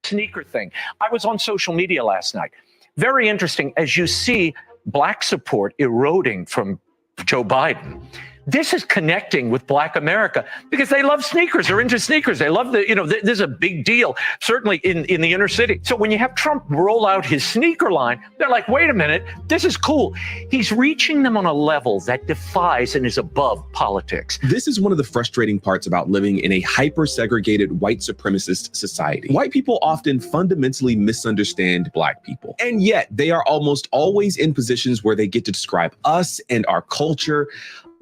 sneaker thing. I was on social media last night. Very interesting as you see black support eroding from Joe Biden. This is connecting with Black America because they love sneakers. They're into sneakers. They love this is a big deal, certainly in the inner city. So when you have Trump roll out his sneaker line, they're like, wait a minute, this is cool. He's reaching them on a level that defies and is above politics. This is one of the frustrating parts about living in a hyper-segregated white supremacist society. White people often fundamentally misunderstand Black people, and yet they are almost always in positions where they get to describe us and our culture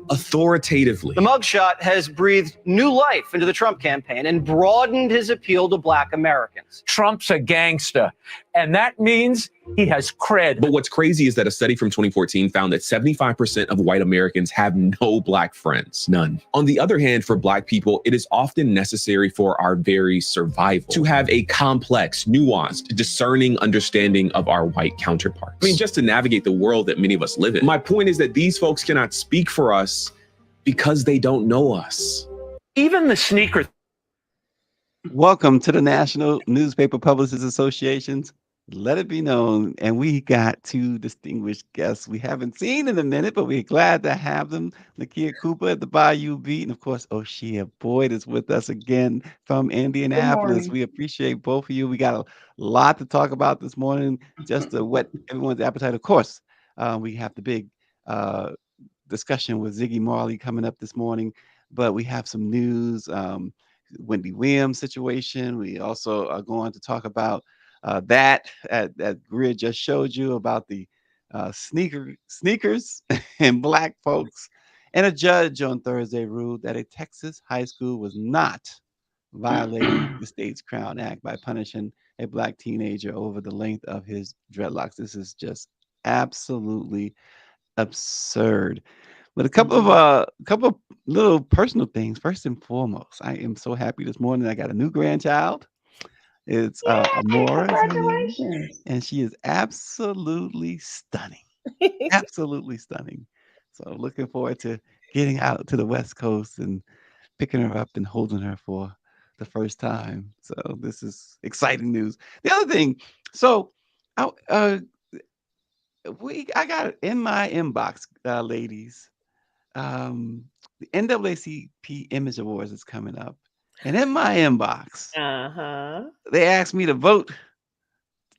authoritatively. The mugshot has breathed new life into the Trump campaign and broadened his appeal to Black Americans. Trump's a gangster, and that means he has cred. But what's crazy is that a study from 2014 found that 75% of white Americans have no Black friends. None. On the other hand, for Black people, it is often necessary for our very survival to have a complex, nuanced, discerning understanding of our white counterparts. I mean, just to navigate the world that many of us live in. My point is that these folks cannot speak for us because they don't know us. Even the sneaker. Welcome to the National Newspaper Publishers Association's Let It Be Known. And we got two distinguished guests we haven't seen in a minute, but we're glad to have them. Nakia Cooper at the Bayou Beat, and of course, Oshia Boyd is with us again from Indianapolis. We appreciate both of you. We got a lot to talk about this morning, just to whet everyone's appetite. Of course, we have the big discussion with Ziggy Marley coming up this morning, but we have some news, Wendy Williams situation. We also are going to talk about that Greer just showed you about the sneakers and Black folks. And a judge on Thursday ruled that a Texas high school was not violating the state's Crown Act by punishing a Black teenager over the length of his dreadlocks. This is just absolutely absurd. But a couple of little personal things. First and foremost, I am so happy this morning. I got a new grandchild. It's Amora, congratulations, and she is absolutely stunning. Absolutely stunning. So looking forward to getting out to the West Coast and picking her up and holding her for the first time. So this is exciting news. The other thing, so I got in my inbox, ladies. The NAACP Image Awards is coming up, and in my inbox, they asked me to vote,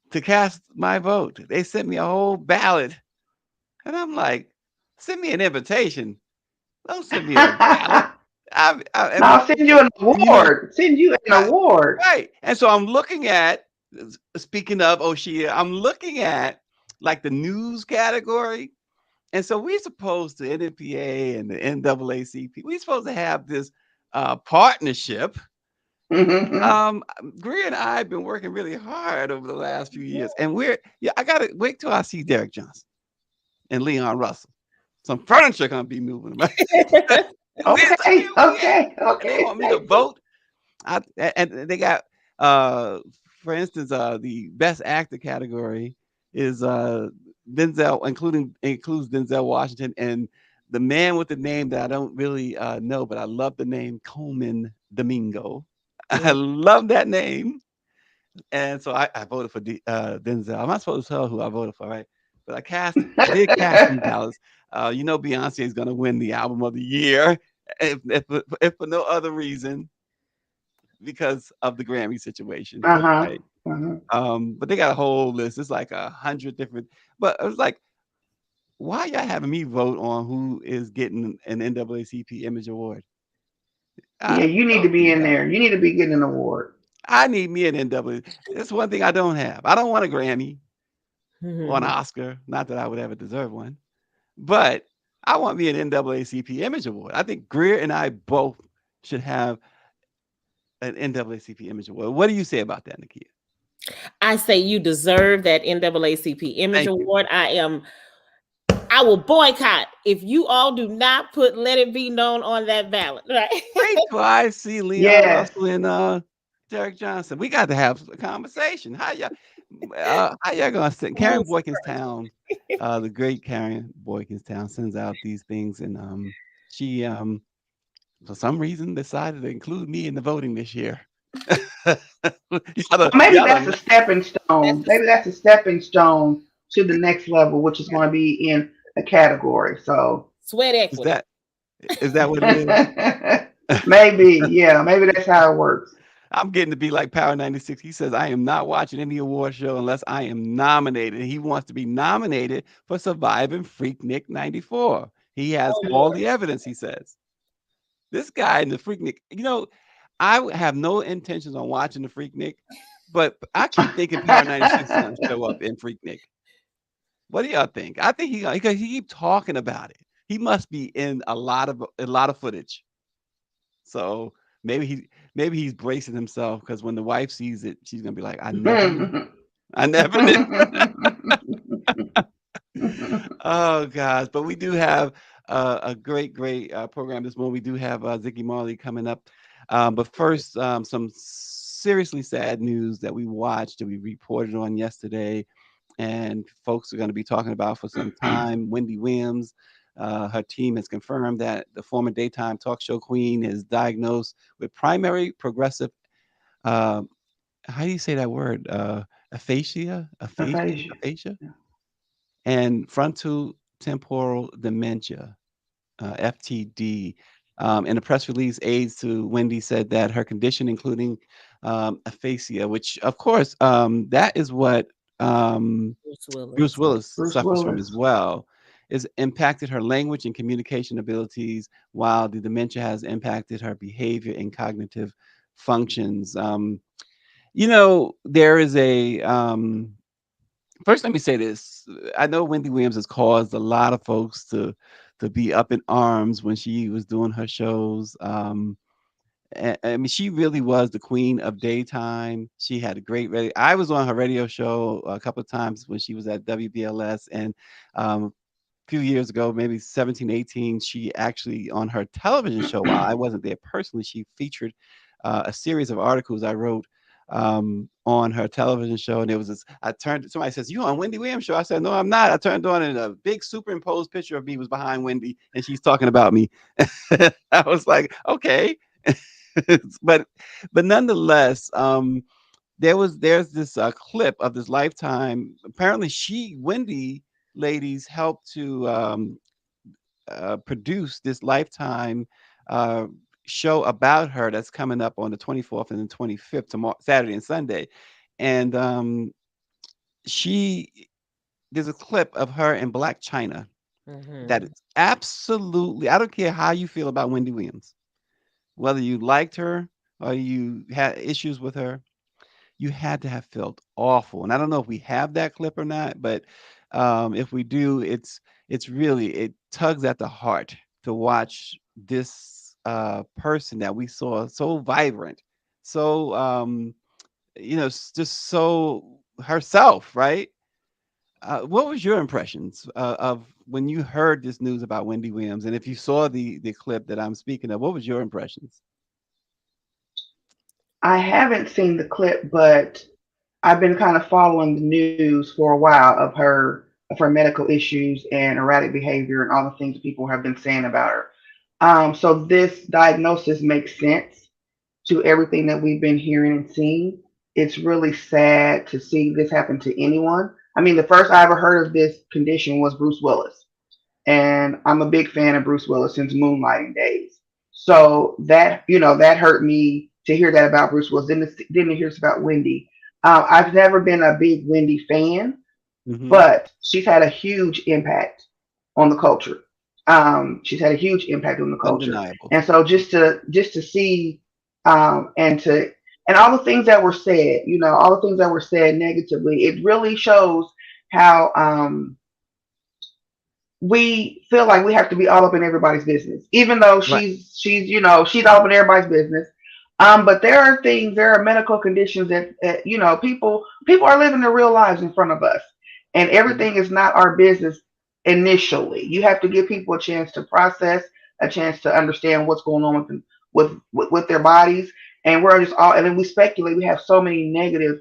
to cast my vote. They sent me a whole ballot, and I'm like, send me an invitation. Don't send me a ballot. I'll send you an award. Send you an award. Right. And so I'm looking at, speaking of Oshia, I'm looking at like the news category. And so we're supposed to, NFPA and the NAACP, we're supposed to have this partnership. Greer and I have been working really hard over the last few years. And I got to wait till I see Derek Johnson and Leon Russell. Some furniture going to be moving. Okay. They want me to vote. And they got, for instance, the Best Actor category is Denzel, includes Denzel Washington, and the man with the name that I don't really know, but I love the name Coleman Domingo. I love that name, and so I voted for Denzel. I'm not supposed to tell who I voted for, right? But I did cast some ballots. You know, Beyonce is going to win the album of the year, if for no other reason, because of the Grammy situation. Right? But they got a whole list. It's like 100 different. But it was like, why y'all having me vote on who is getting an NAACP Image Award? Yeah, you need to be in there. You need to be getting an award. I need me an NAACP. That's one thing I don't have. I don't want a Grammy or an Oscar. Not that I would ever deserve one, but I want me an NAACP Image Award. I think Greer and I both should have an NAACP Image Award. What do you say about that, Nakia? I say you deserve that NAACP Image Award. I will boycott if you all do not put Let It Be Known on that ballot. Right? Wait till I see Leon Russell and Derek Johnson. We got to have a conversation. How y'all gonna send Karen Boykinstown, the great Karen Boykinstown sends out these things, and she for some reason decided to include me in the voting this year. Maybe that's a stepping stone. Maybe that's a stepping stone to the next level, which is going to be in a category. So Sweat Is equity. that what it is? maybe, yeah, maybe that's how it works. I'm getting to be like Power 96. He says, I am not watching any award show unless I am nominated. He wants to be nominated for Surviving Freaknik 94. He has Oh, all Lord. the evidence, he says. This guy in the Freaknik, I have no intentions on watching the Freaknik, but I keep thinking Power 96 is going to show up in Freaknik. What do y'all think? I think because he keep talking about it. He must be in a lot of footage. So maybe he's bracing himself because when the wife sees it, she's gonna be like, I never knew. I never knew. Oh gosh, but we do have a great program this morning. We do have Ziggy Marley coming up, but first some seriously sad news that we watched, that we reported on yesterday, and folks are going to be talking about for some time. Wendy Williams, her team has confirmed that the former daytime talk show queen is diagnosed with primary progressive, how do you say that word? Aphasia, Aphasia. Yeah. and frontal temporal dementia, FTD. In a press release, aides to Wendy said that her condition, including aphasia, which of course that is what Bruce Willis Bruce suffers from as Willis. well, is impacted her language and communication abilities, while the dementia has impacted her behavior and cognitive functions. There is a first, let me say this. I know Wendy Williams has caused a lot of folks to be up in arms when she was doing her shows. I mean, she really was the queen of daytime. She had a great radio. I was on her radio show a couple of times when she was at WBLS, and a few years ago, maybe 17, 18, she actually, on her television show, while I wasn't there personally, she featured a series of articles I wrote on her television show. And it was this, somebody says, you on Wendy Williams show? I said, no, I'm not. I turned on, and a big superimposed picture of me was behind Wendy, and she's talking about me. I was like, okay. but nonetheless, there's this clip of this Lifetime. Apparently Wendy ladies helped to produce this Lifetime show about her that's coming up on the 24th and the 25th, tomorrow, Saturday and Sunday. And there's a clip of her in Black China that is absolutely, I don't care how you feel about Wendy Williams, whether you liked her or you had issues with her, you had to have felt awful. And I don't know if we have that clip or not, but if we do, it's really, it tugs at the heart to watch this person that we saw so vibrant, so just so herself, right? What was your impressions of when you heard this news about Wendy Williams? And if you saw the clip that I'm speaking of, what was your impressions? I haven't seen the clip, but I've been kind of following the news for a while of her medical issues and erratic behavior and all the things people have been saying about her. So this diagnosis makes sense to everything that we've been hearing and seeing. It's really sad to see this happen to anyone. I mean, the first I ever heard of this condition was Bruce Willis, and I'm a big fan of Bruce Willis since Moonlighting days. So that hurt me to hear that about Bruce Willis. Then to hear this about Wendy. I've never been a big Wendy fan, but she's had a huge impact on the culture. She's had a huge impact on the culture, Undeniable. and so just to see and all the things that were said, all the things that were said negatively, it really shows how we feel like we have to be all up in everybody's business, even though Right. she's all up in everybody's business. But there are medical conditions that people are living their real lives in front of us, and everything is not our business initially. You have to give people a chance to process, a chance to understand what's going on with them, with their bodies, and and then we speculate. We have so many negative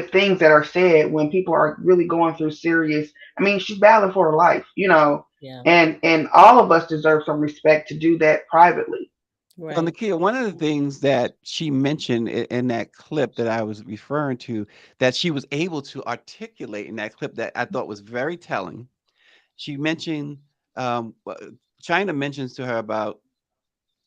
things that are said when people are really going through serious. I mean, she's battling for her life, Yeah. and all of us deserve some respect to do that privately. Well, Right. Nakia, one of the things that she mentioned in that clip that I was referring to, that she was able to articulate in that clip that I thought was very telling. She mentioned, China mentions to her about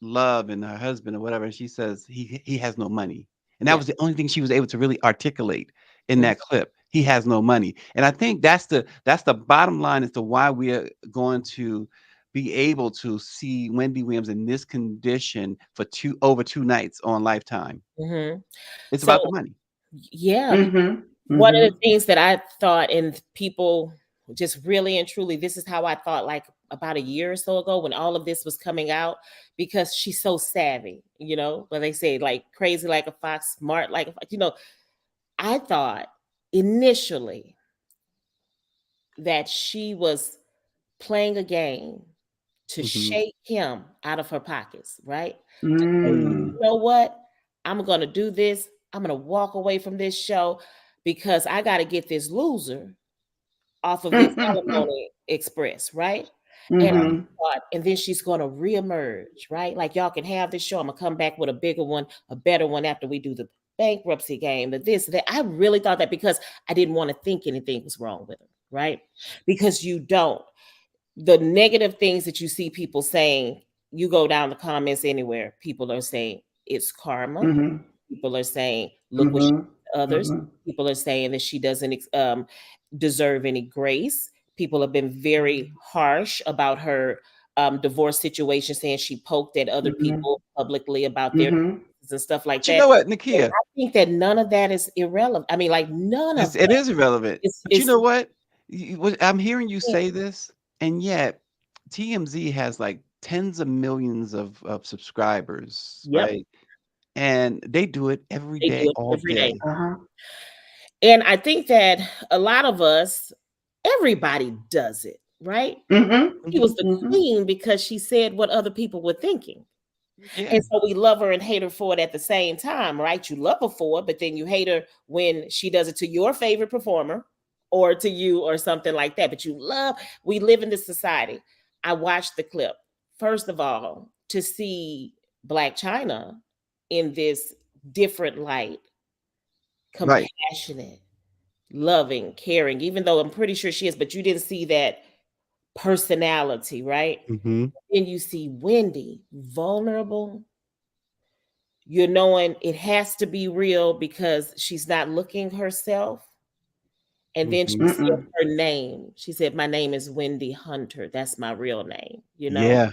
love and her husband or whatever, and she says he has no money, and that Yeah. was the only thing she was able to really articulate in Mhm. that clip. He has no money, and I think that's the bottom line as to why we are going to be able to see Wendy Williams in this condition for over 2 nights on Lifetime. Mhm. It's So about the money. yeah, Mhm. one of the Mhm. things that I thought, and people just really and truly, this is how I thought like about a year or so ago when all of this was coming out, because she's so savvy, when they say like crazy like a fox, smart like a fox, I thought initially that she was playing a game to Hmm. shake him out of her pockets, right? To say, Mm. you know what? I'm going to do this. I'm going to walk away from this show because I got to get this loser off of this alimony express, right? And I Mhm. thought, and then she's going to reemerge, right? Like y'all can have this show. I'm gonna come back with a bigger one, a better one after we do the bankruptcy game, the this, that. I really thought that because I didn't want to think anything was wrong with her, right? Because you don't. The negative things that you see people saying, you go down the comments anywhere, people are saying it's karma. Mhm. People are saying, look what she Mhm. did to others. Mhm. People are saying that she doesn't deserve any grace. People have been very harsh about her divorce situation, saying she poked at other Mhm. people publicly about their Mhm. and stuff like But you that. know what, And Nakia? I think that none of that is irrelevant. I mean, like none of It that is irrelevant. But you is know what? I'm hearing you say this, and yet TMZ has like tens of millions of subscribers, yep, right? And they do it every they day, do it all every day. day. Uh-huh. And I think that a lot of us, everybody does it, right? Mhm. She was Hmm. the Mhm. queen because she said what other people were thinking. Yeah, And so we love her and hate her for it at the same time, right? You love her for it, but then you hate her when she does it to your favorite performer or to you or something like that. But we live in this society. I watched the clip. First of all, to see Black China in this different light, right. compassionate, loving, caring, even though I'm pretty sure she is, but you didn't see that personality, right? Hmm. Then you see Wendy vulnerable. You're knowing it has to be real because she's not looking herself. And then she Hmm. said Mm-mm. her name. She said, "My name is Wendy Hunter. That's my real name." Yeah.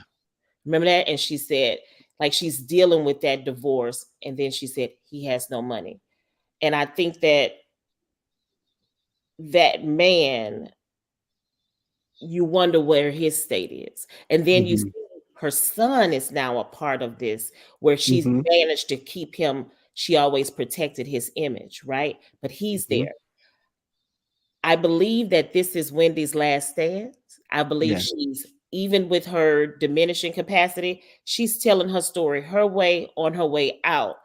Remember that? And she said, like, she's dealing with that divorce. And then she said, he has no money. And I think that that man, you wonder where his state is. And then you see Hmm. her son is now a part of this, where she's Hmm. managed to keep him, she always protected his image, right? But he's Hmm. there. I believe that this is Wendy's last stance. I believe Yeah. she's, even with her diminishing capacity, she's telling her story her way on her way out.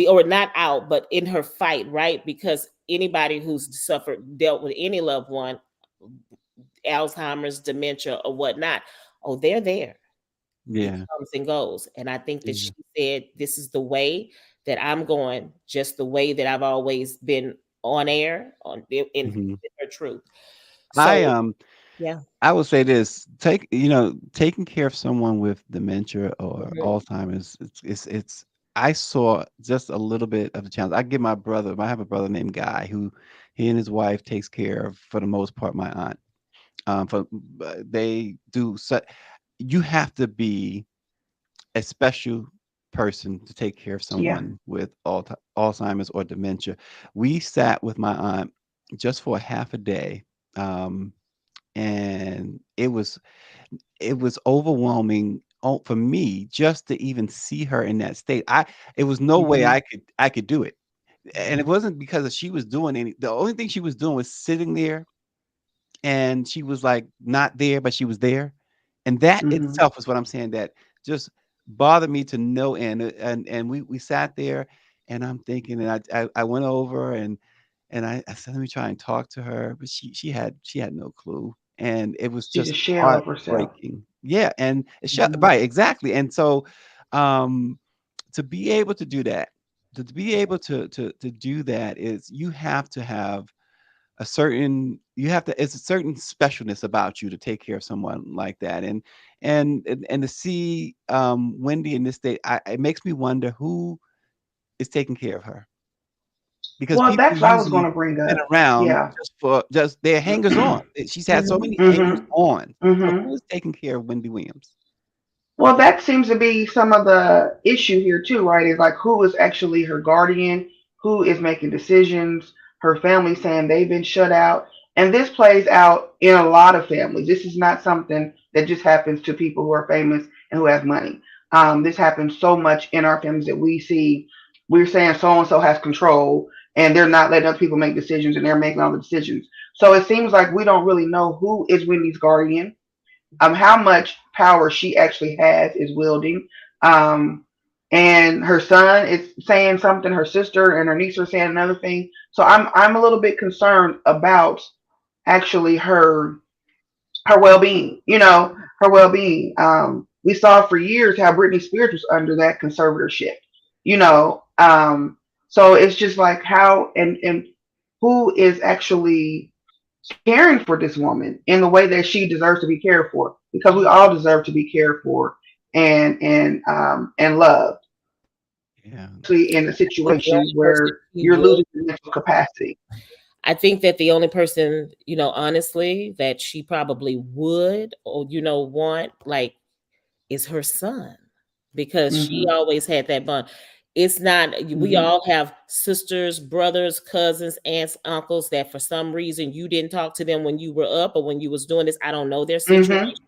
Or not out, but in her fight, right? Because anybody who's dealt with any loved one, Alzheimer's, dementia, or whatnot, oh, they're there. It Yeah. comes and goes. And I think that she Yeah. said, this is the way that I'm going, just the way that I've always been on air, in Hmm. her truth. I So yeah. I would say this: taking care of someone with dementia or Mhm. Alzheimer's. It's. I saw just a little bit of the challenge. I give my brother. I have a brother named Guy who, he and his wife takes care of, for the most part, my aunt. They do. So you have to be a special person to take care of Yeah. someone with Alzheimer's or dementia. We sat with my aunt just for a half a day. Um, and it was overwhelming for me just to even see her in that state. It was no way Mhm. I could do it. And it wasn't because she was doing the only thing she was doing was sitting there, and she was like not there, but she was there. And that Mhm. itself is what I'm saying, that just bothered me to no end. And we sat there, and I'm thinking, and I went over, and I said, let me try and talk to her, but she had no clue. And it was She's just a shell of herself. heartbreaking. Yeah, and Mhm. right, exactly. And so, um, to be able to do that, to be able to do that is you have to have it's a certain specialness about you to take care of someone like that. And to see Wendy in this state, it makes me wonder who is taking care of her, because Well, people that's what I was going usually to bring been up. around Yeah. just they're hangers on. She's had so many hangers Hmm. on. So Hmm. who is taking care of Wendy Williams? Well, that seems to be some of the issue here too, right? Is like who is actually her guardian, who is making decisions, her family saying they've been shut out. And this plays out in a lot of families. This is not something that just happens to people who are famous and who have money. This happens so much in our families that we see. We're saying so and so has control, and they're not letting other people make decisions, and they're making all the decisions. So it seems like we don't really know who is Wendy's guardian, how much power she actually has is wielding. Um, and her son is saying something, her sister and her niece are saying another thing. So I'm a little bit concerned about actually her well being. Her well being. We saw for years how Britney Spears was under that conservatorship. So it's just like how and who is actually caring for this woman in the way that she deserves to be cared for, because we all deserve to be cared for and loved, Yeah. especially in a The only situation person where she you're would losing your mental capacity. I think that the only person, honestly, that she probably would or want, like, is her son, because she Hmm. always had that bond. It's not, we Hmm. all have sisters, brothers, cousins, aunts, uncles that for some reason you didn't talk to them when you were up or when you was doing this. I don't know their situation. Hmm.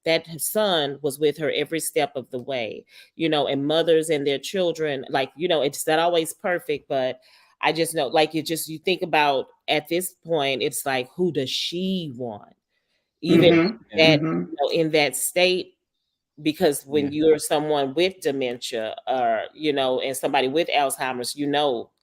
That son was with her every step of the way, and mothers and their children, like, it's not always perfect, but I just know, like, you think about at this point, it's like, who does she want? Even Hmm. Yeah. that, Hmm. in that state, because when Yeah. you're someone with dementia or, and somebody with Alzheimer's,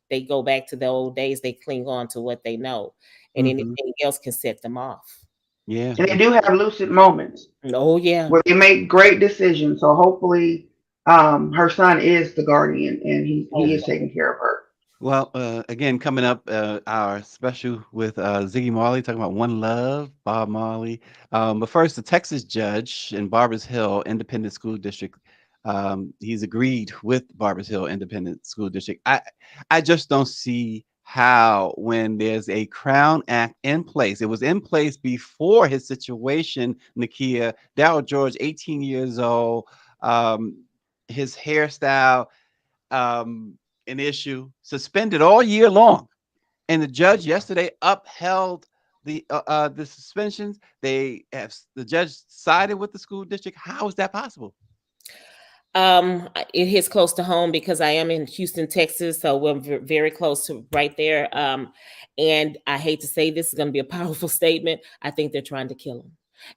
they go back to the old days, they cling on to what they know, and Hmm. anything else can set them off. Yeah. And they do have lucid moments Oh, yeah. where they make great decisions. So hopefully, her son is the guardian and he is taking care of her. Well, again, coming up, our special with Ziggy Marley, talking about One Love, Bob Marley. But first, the Texas judge in Barbers Hill Independent School District, he's agreed with Barbers Hill Independent School District. I just don't see how, when there's a Crown Act in place, it was in place before his situation, Nakia, Darryl George, 18 years old, his hairstyle, an issue, suspended all year long, and the judge yesterday upheld the suspensions. The judge sided with the school district. How is that possible? It hits close to home because I am in Houston, Texas, so we're very close to right there. And I hate to say this is going to be a powerful statement. I think they're trying to kill him,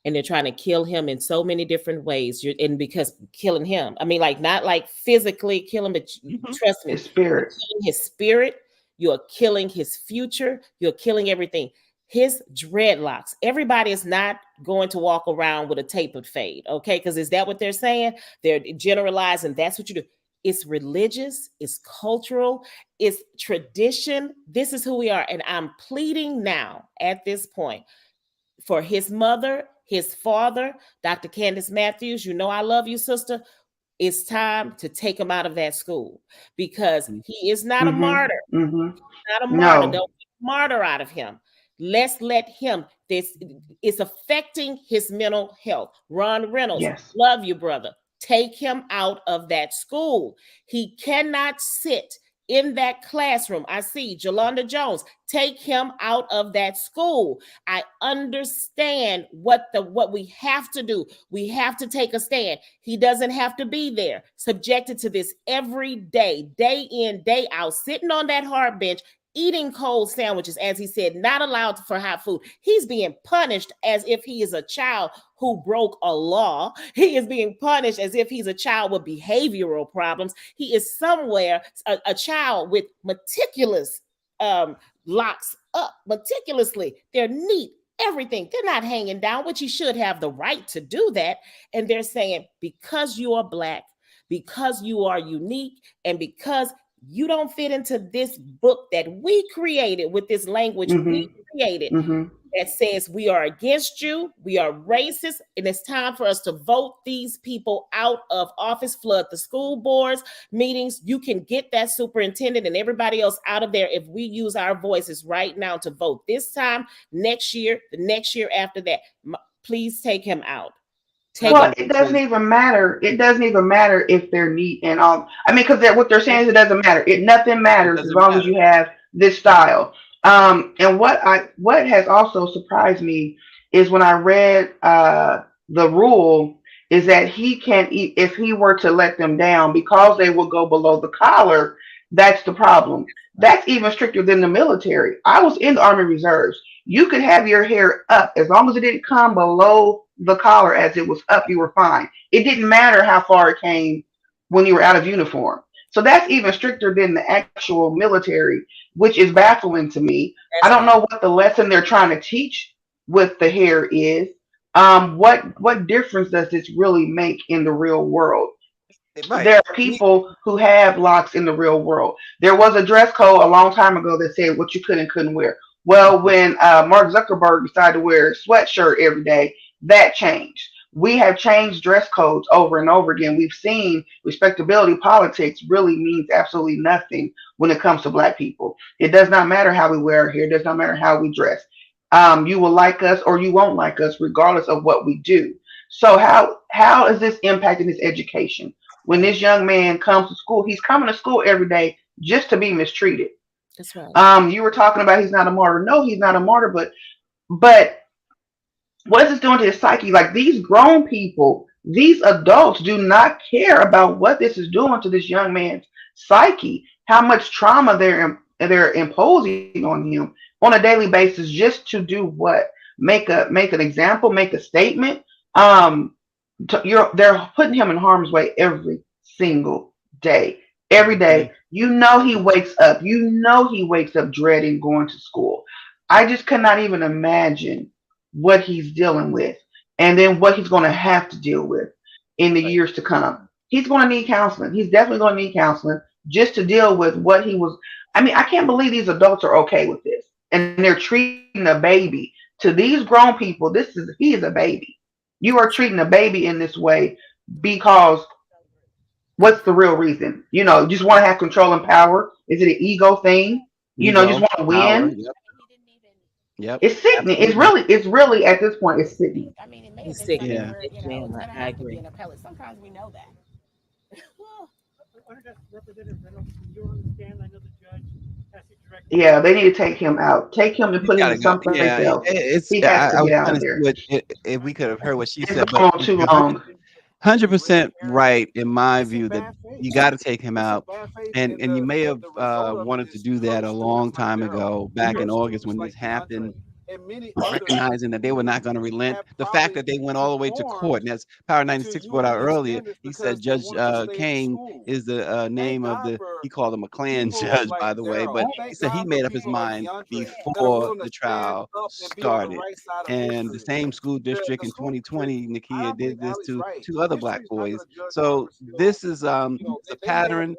and they're trying to kill him in so many different ways. And because killing him, I mean, like, not like physically kill him, but trust me, His spirit. you're killing his spirit. You're killing his future. You're killing everything. His dreadlocks. Everybody is not going to walk around with a tapered fade, okay? Because is that what they're saying? They're generalizing. That's what you do. It's religious, it's cultural, it's tradition. This is who we are. And I'm pleading now at this point for his mother, his father, Dr. Candace Matthews. I love you, sister. It's time to take him out of that school, because he is not a Hmm. martyr. Hmm. Not a martyr. No. Don't make a martyr out of him. Let's let him. This is affecting his mental health. Ron Reynolds, Yes. love you, brother. Take him out of that school. He cannot sit in that classroom. I see Jolanda Jones. Take him out of that school. I understand what we have to do. We have to take a stand. He doesn't have to be there, subjected to this every day, day in, day out, sitting on that hard bench, eating cold sandwiches, as he said, not allowed for hot food. He's being punished as if he is a child who broke a law. He is being punished as if he's a child with behavioral problems. He is somewhere a child with meticulous locks up, meticulously. They're neat, everything. They're not hanging down, which he should have the right to do that. And they're saying, because you are Black, because you are unique and because you don't fit into this book that we created with this language we created that says we are against you, we are racist, and it's time for us to vote these people out of office, flood the school boards, meetings. You can get that superintendent and everybody else out of there if we use our voices right now to vote this time, next year, the next year after that. Please take him out. It doesn't even matter. It doesn't even matter if they're neat and all. I mean, because what they're saying is it doesn't matter. Nothing matters as long as you have this style. And what has also surprised me is when I read the rule is that he can't eat if he were to let them down because they will go below the collar. That's the problem. That's even stricter than the military. I was in the Army Reserves. You could have your hair up as long as it didn't come below the collar. As it was up, you were fine. It didn't matter how far it came when you were out of uniform. So that's even stricter than the actual military, which is baffling to me. I don't know what the lesson they're trying to teach with the hair is. What difference does this really make in the real world? Right. There are people who have locks in the real world. There was a dress code a long time ago that said what you could and couldn't wear. Well, when Mark Zuckerberg decided to wear a sweatshirt every day, that changed. We have changed dress codes over and over again. We've seen respectability politics really means absolutely nothing when it comes to Black people. It does not matter how we wear our hair. It does not matter how we dress. You will like us or you won't like us, regardless of what we do. So how is this impacting his education? When this young man comes to school, he's coming to school every day just to be mistreated. That's right. You were talking about he's not a martyr. No, he's not a martyr, but what is this doing to his psyche? Like, these grown people, these adults do not care about what this is doing to this young man's psyche, how much trauma they're imposing on him on a daily basis just to do what? Make an example, make a statement. They're putting him in harm's way every single day. Every day. He wakes up. He wakes up dreading going to school. I just cannot even imagine what he's dealing with and then what he's going to have to deal with in the years to come. He's going to need counseling. He's definitely going to need counseling just to deal with what he was. I mean, I can't believe these adults are okay with this and they're treating a baby. To these grown people, he is a baby. You are treating a baby in this way because what's the real reason? You just want to have control and power. Is it an ego thing? Just want to win. Yep. It's sickening. It's really at this point, it's sickening. I mean, it may It's have been sickening. where, I agree. Being appellate. Sometimes we know that. Well, Representative Reynolds, you understand? I know the judge has to direct. Yeah, they need to take him out. Take him and put him in someplace else. He has to get out of there. If we could have heard what she said, but too long. 100% right in my view that you got to take him out, and you may have wanted to do that a long time ago, back in August when this happened, recognizing that they were not going to relent. The fact that they went all the way to court, and as Power 96 brought out earlier, he said Judge Kane is the name of he called him a Klan judge, by the way, but he said he made up his mind before the trial started. And the same school district in 2020, Nakia, did this to two other Black boys. So this is a pattern.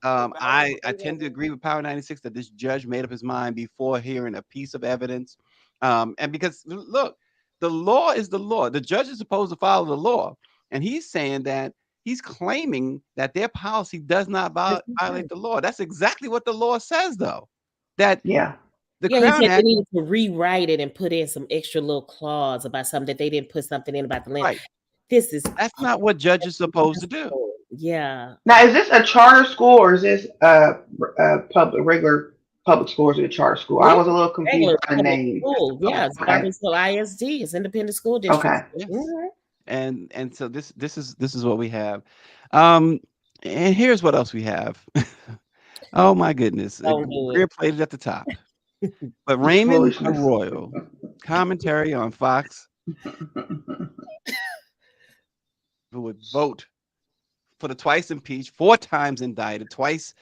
I tend to agree with Power 96 that this judge made up his mind before hearing a piece of evidence. And because look, the law is the law. The judge is supposed to follow the law. And he's saying that he's claiming that their policy does not violate the law. That's exactly what the law says, though. That the Crown he said Act, they needed to rewrite it and put in some extra little clause about something that they didn't put something in about the land. Right. That's not what judges are supposed to do. Yeah. Now, is this a charter school or is this regular public schools at a charter school? I was a little confused by the name. School. Yeah, it's Garberville ISD. It's independent school district. Okay. Yes. Mm-hmm. And so this is what we have. And here's what else we have. Oh my goodness. We're played at the top. But Raymond Arroyo, commentary on Fox, who would vote for the twice impeached, 4 times indicted, twice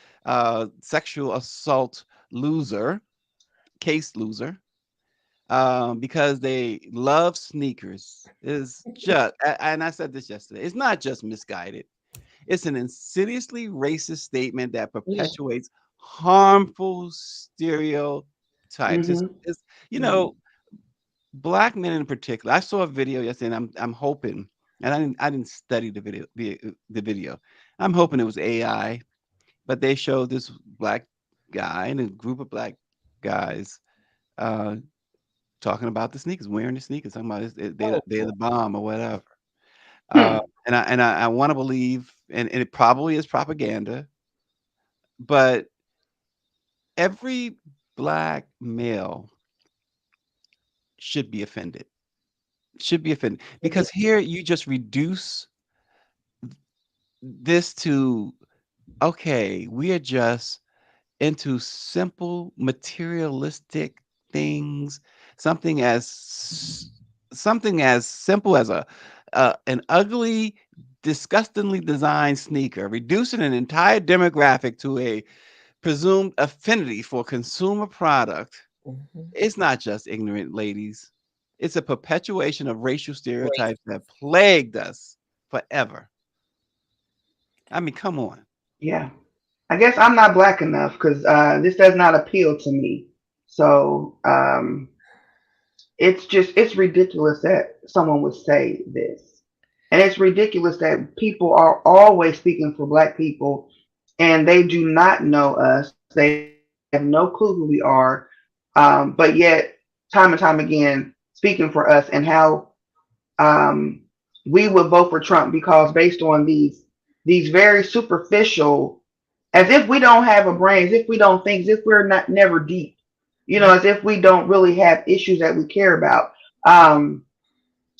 sexual assault case loser, because they love sneakers, is just, and I said this yesterday, it's not just misguided. It's an insidiously racist statement that perpetuates harmful stereotypes. Mm-hmm. It's you know, black men in particular. I saw a video yesterday, and I'm hoping, and I didn't study the video. I'm hoping it was AI, but they showed this black guy and a group of black guys uh, talking about the sneakers, wearing the sneakers, talking about they're the bomb or whatever. Hmm. And I want to believe, and it probably is propaganda, but every black male should be offended. Should be offended because here you just reduce this to okay, we are just into simple materialistic things, something as something as simple as an ugly, disgustingly designed sneaker, reducing an entire demographic to a presumed affinity for consumer product. It's not just ignorant, ladies. It's a perpetuation of racial stereotypes that plagued us forever. I mean, come on. Yeah. I guess I'm not black enough because this does not appeal to me. So it's ridiculous that someone would say this. And it's ridiculous that people are always speaking for black people and they do not know us. They have no clue who we are. But yet, time and time again, speaking for us and how um, we would vote for Trump because based on these very superficial, as if we don't have a brain, as if we don't think, as if we're not never deep, as if we don't really have issues that we care about. Um,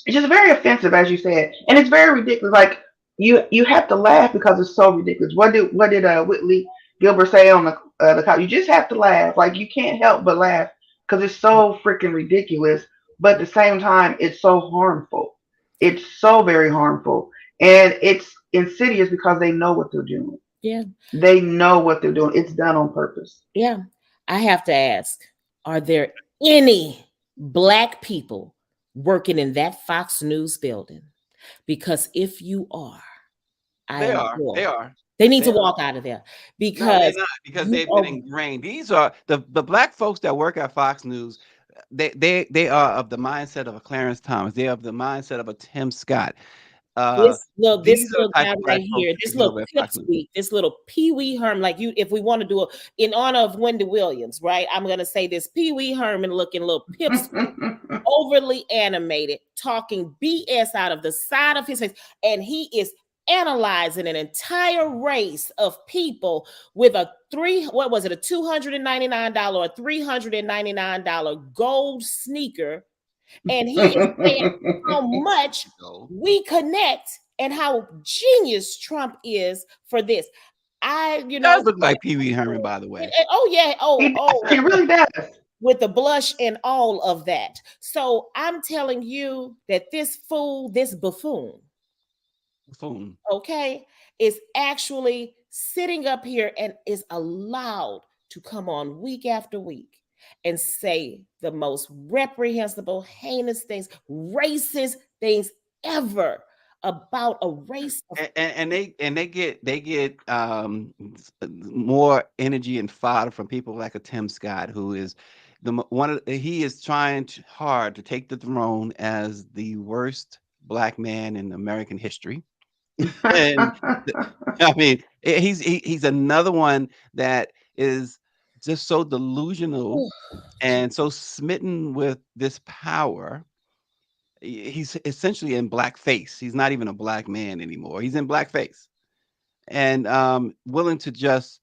it's just very offensive, as you said, and it's very ridiculous. Like you have to laugh because it's so ridiculous. What did Whitley Gilbert say on the cop? You just have to laugh. Like you can't help but laugh because it's so freaking ridiculous. But at the same time, it's so harmful. It's so very harmful, and it's insidious because they know what they're doing. Yeah. They know what they're doing. It's done on purpose. Yeah. I have to ask, are there any black people working in that Fox News building? Because if you are, They are. They are. They need They to are. walk out of there No, because they're not because you they've been are ingrained. These are the black folks that work at Fox News. They are of the mindset of a Clarence Thomas. They're of the mindset of a Tim Scott. this These are little the type guy of black right folks here, that this should be over little at Fox News. pipsqueak, this little Pee Wee Herman, like you, if we want to do a in honor of Wendy Williams, right? I'm gonna say this Pee Wee Herman looking little pipsqueak, overly animated, talking BS out of the side of his face, and he is analyzing an entire race of people with a $299 or $399 gold sneaker, and he is saying how much we connect and how genius Trump is for this. Does look like Pee Wee Herman, by the way. Oh yeah, He really does. with the blush and all of that. So I'm telling you that this buffoon, okay, is actually sitting up here and is allowed to come on week after week and say the most reprehensible, heinous things, racist things ever about a race of And they get more energy and fodder from people like a Tim Scott, who is he is trying hard to take the throne as the worst black man in American history. And I mean, he's another one that is just so delusional and so smitten with this power. He's essentially in blackface. He's not even a black man anymore. He's in blackface and willing to just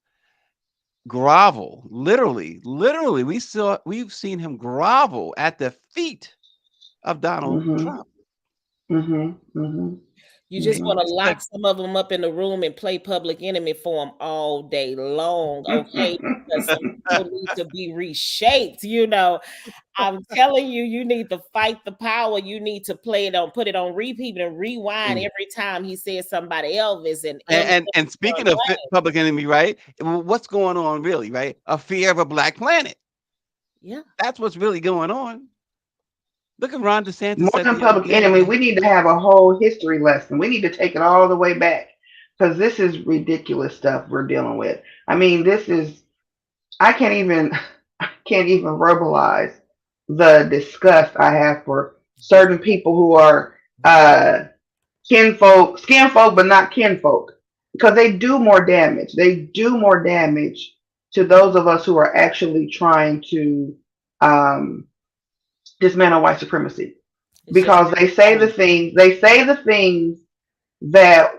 grovel. Literally, we've seen him grovel at the feet of Donald Trump. You just want to lock some of them up in the room and play Public Enemy for them all day long, okay? Because some people need to be reshaped, I'm telling you, you need to fight the power. You need to put it on repeat and rewind every time he says somebody Elvis and speaking of Public Enemy, right? What's going on really, right? A fear of a black planet. Yeah. That's what's really going on. Look at Ron DeSantis. More than Public Enemy, we need to have a whole history lesson. We need to take it all the way back because this is ridiculous stuff we're dealing with. I mean, this is I can't even I can't even verbalize the disgust I have for certain people who are kinfolk, skinfolk, but not kinfolk, because they do more damage. They do more damage to those of us who are actually trying to um, dismantle white supremacy, It's just because they say the things that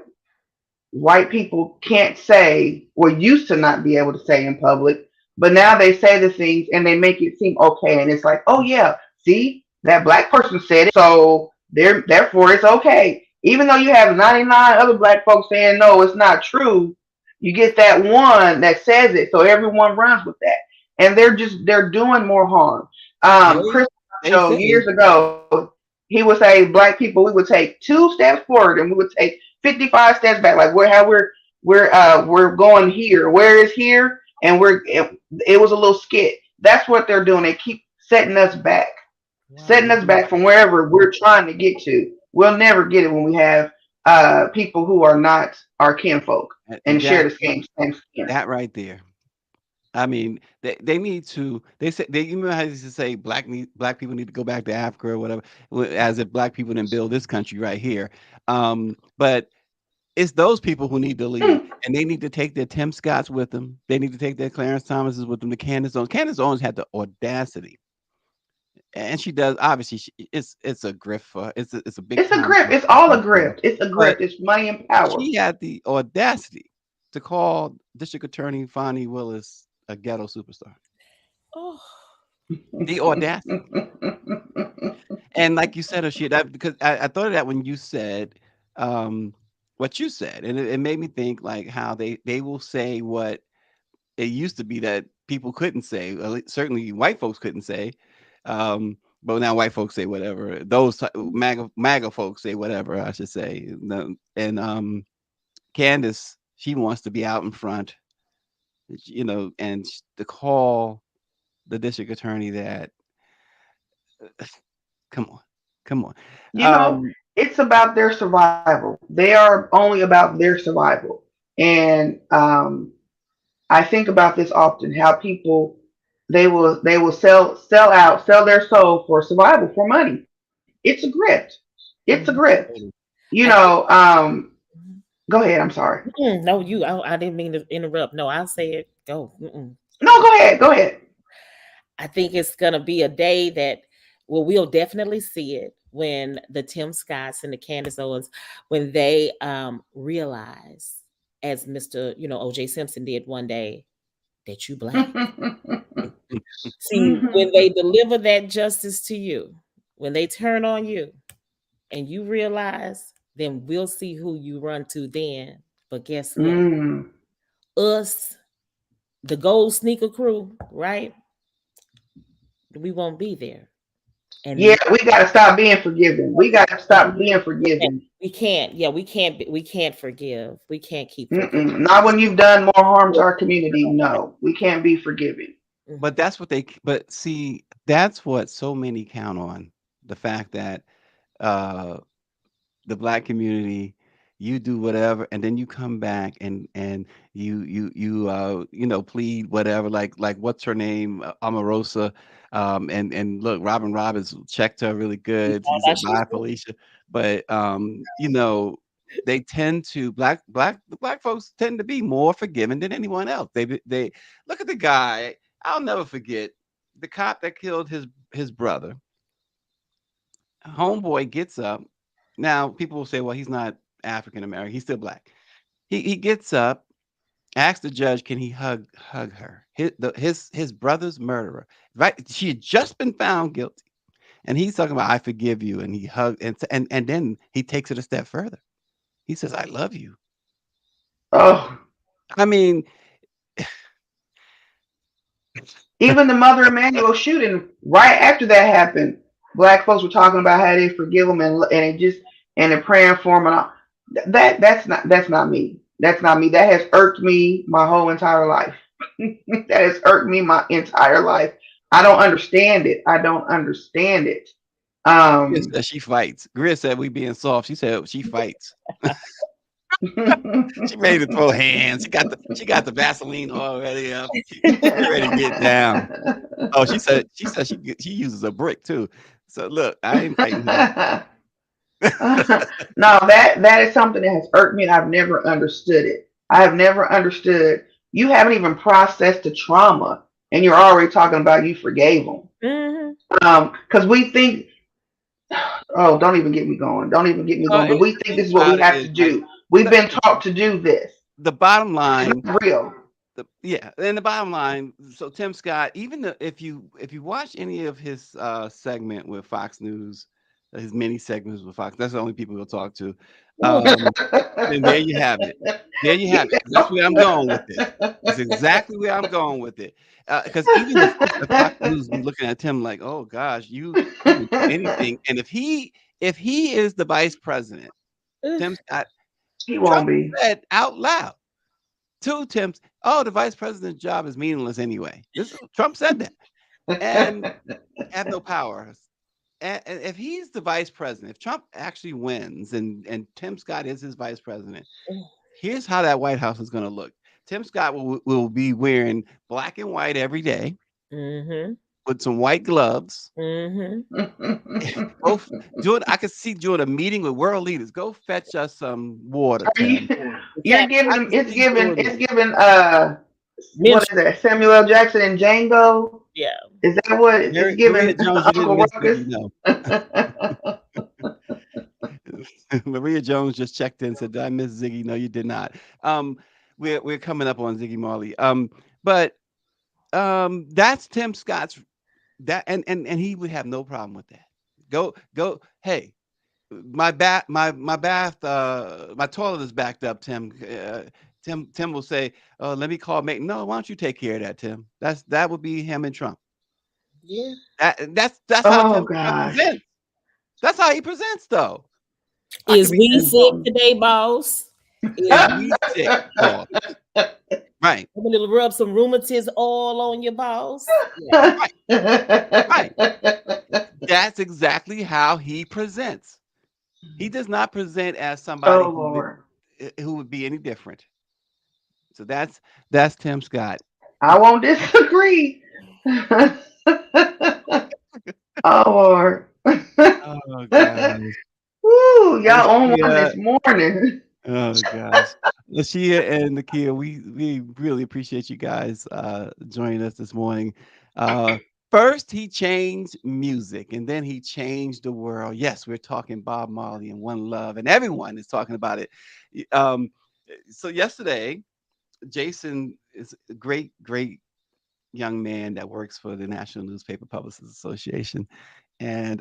white people can't say or used to not be able to say in public, but now they say the things and they make it seem okay. And it's like, oh yeah, see, that black person said it, so therefore it's okay. Even though you have 99 other black folks saying no, it's not true, you get that one that says it, so everyone runs with that. And they're doing more harm. They Chris they show say years ago, he would say black people, we would take 2 steps forward and we would take 55 steps back, like we're going here. Where is here? And it was a little skit. That's what they're doing. They keep setting wow. us back from wherever we're trying to get to. We'll never get it when we have people who are not our kinfolk and and share the same skin. that right there. I mean, they need to. They say they, you know how they used to say black people need to go back to Africa or whatever, as if black people didn't build this country right here. But it's those people who need to leave, Mm, and they need to take their Tim Scotts with them. They need to take their Clarence Thomases with them. The Candace Owens. Candace Owens had the audacity, and she does. Obviously, it's a grift for it's a big it's a time grip. grift It's for all a her, you know. grip. It's a But grip. It's money and power. she had the audacity to call District Attorney Fonnie Willis a ghetto superstar. Oh, The audacity. And like you said, Ashia, that because I thought of that when you said what you said, and it made me think like how they will say what it used to be that people couldn't say, certainly white folks couldn't say. But now white folks say whatever. Those MAGA folks say whatever, I should say. And Candace, she wants to be out in front, you know, and to call the district attorney that. Come on, come on. You know, it's about their survival. They are only about their survival. And I think about this often, how people they will sell out, sell their soul for survival, for money. It's a grift. It's a mhm. grift. You I know, think. Mhm. go ahead, I'm sorry. No, you. I didn't mean to interrupt. No, I'll say it. Go. Mm-mm. No, go ahead, go ahead. I think it's gonna be a day that, well, we'll definitely see it when the Tim Scotts and the Candace Owens, when they realize, as Mr. OJ Simpson did one day, that you black. See, when they deliver that justice to you, when they turn on you and you realize, then we'll see who you run to then. But guess what? Mm. Us, the gold sneaker crew, right? We won't be there. Yeah, And we gotta stop being forgiving. We gotta stop being forgiving. we can't, yeah, we can't forgive. We can't keep forgiving. Mm-mm. Not when you've done more harm to our community. No, we can't be forgiving. But that's what they. But see, that's what so many count on, the fact that uh the black community, you do whatever, and then you come back and you plead whatever, like what's her name, Omarosa, and look, Robin Roberts checked her really good. He said bye, Felicia. But they tend to the black folks tend to be more forgiving than anyone else. They look at the guy. I'll never forget the cop that killed his brother. Homeboy gets up. Now people will say, well, he's not African American, he's still black. He gets up, asks the judge, can he hug her? His brother's murderer. Right? She had just been found guilty. And he's talking about, I forgive you. And he hugged, and then he takes it a step further. He says, I love you. Oh, I mean, even the Mother Emanuel shooting, right after that happened, black folks were talking about how they forgive them and they're praying for them and all. That's not me. That's not me. That has irked me my whole entire life. That has irked me my entire life. I don't understand it. I don't understand it. Gria Um, said she fights. Gria said we being soft. She said she fights. She ready to throw hands. She got the Vaseline already up. She ready to get down. Oh, she said she uses a brick too. So look, I ain't fighting her. No, that is something that has irked me, and I've never understood it. I have never understood. You haven't even processed the trauma, and you're already talking about you forgave them. Because we think, oh, don't even get me going. Don't even get me going. But we think this is what we have to do. We've been taught to do this. The bottom line, it's not real. And the bottom line. So Tim Scott, even if you watch any of his segment with Fox News, his mini segments with Fox, that's the only people he'll talk to. And there you have it. There you have it. That's where I'm going with it. That's exactly where I'm going with it. Because even the Fox News be looking at Tim like, oh gosh, you would do anything. And if he is the vice president, Tim Scott, he won't be. Said out loud to Tim, oh, the vice president's job is meaningless anyway. Trump said that, and have no power. And if he's the vice president, if Trump actually wins and Tim Scott is his vice president, here's how that White House is going to look. Tim Scott will be wearing black and white every day, with some white gloves. I could see doing a meeting with world leaders. Go fetch us some water. You're giving it's given what is that? Samuel L. Jackson and Django. Yeah. Is that what it's giving? Maria Jones just checked in and said, did I miss Ziggy? No, you did not. We're coming up on Ziggy Marley. But that's Tim Scott's and he would have no problem with that. Go, hey, my toilet is backed up, Tim. Tim will say, "Oh, let me call mate." No, why don't you take care of that, Tim? That would be him and Trump. Yeah. That's how Tim presents. That's how he presents, though. Is we sick today, boss? Is we sick, boss? Right. I'm gonna rub some rheumatiz oil on your boss. Yeah. Right. That's exactly how he presents. He does not present as somebody who would be any different. So that's Tim Scott. I won't disagree. Oh Lord. Oh gosh. Woo, y'all on one this morning. Oh gosh. Lashia and Nakia, we really appreciate you guys joining us this morning. First, he changed music, and then he changed the world. Yes, we're talking Bob Marley and One Love, and everyone is talking about it. So yesterday, Jason is a great young man that works for the National Newspaper Publishers Association. And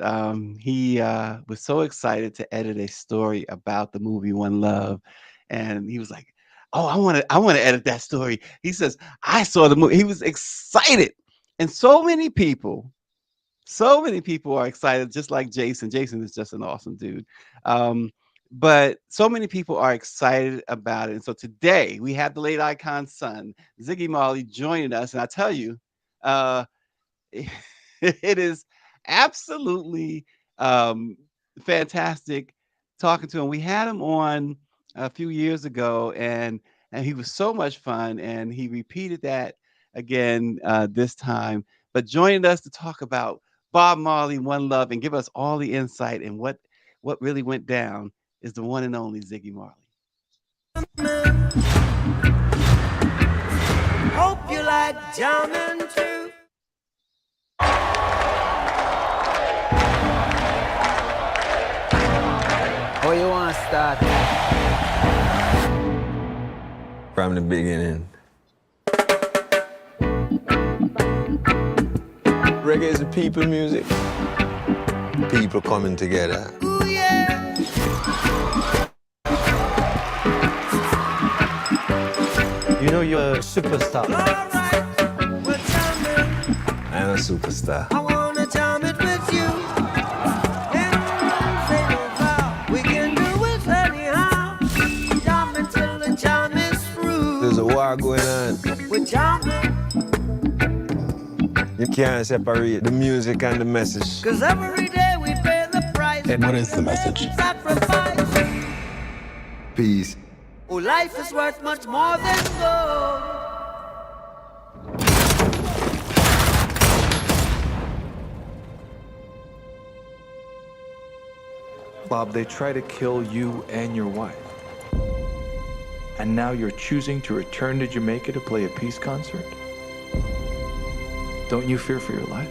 he was so excited to edit a story about the movie One Love. And he was like, oh, I want to edit that story. He says, I saw the movie. He was excited. And so many people are excited, just like Jason. Jason is just an awesome dude. But so many people are excited about it. And so today we have the late icon's son, Ziggy Marley, joining us. And I tell you, it is absolutely fantastic talking to him. We had him on a few years ago, and he was so much fun. And he repeated that again this time. But joining us to talk about Bob Marley, One Love, and give us all the insight and what really went down is the one and only Ziggy Marley. Hope you like jamming too. Oh, you want to start? From the beginning. Reggae is a people music. People coming together. Ooh, yeah. You know you're a superstar. All right, well, I'm a superstar. I wanna jam it with you. And say no vow. We can do it anyhow. Jam until the jam is through. There's a war going on. We're jamming. You can't separate the music and the message. 'Cause every day we pay the price. And what is the message? Sacrifice. Peace, Oh, life is worth much more than gold. Bob, they try to kill you and your wife. And now you're choosing to return to Jamaica to play a peace concert? Don't you fear for your life?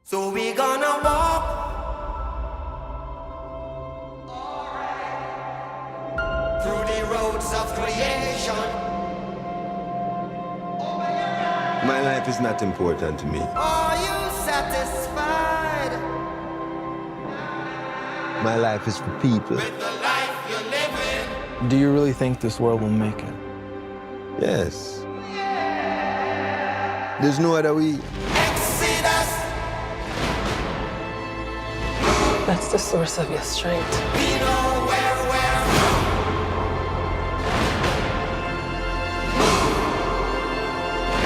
So we gonna walk through the roads of creation. My life is not important to me. Are you satisfied My life is for people. with the life you're living? Do you really think this world will make it? Yes. There's no other way. Exodus, That's the source of your strength. we know where we're from.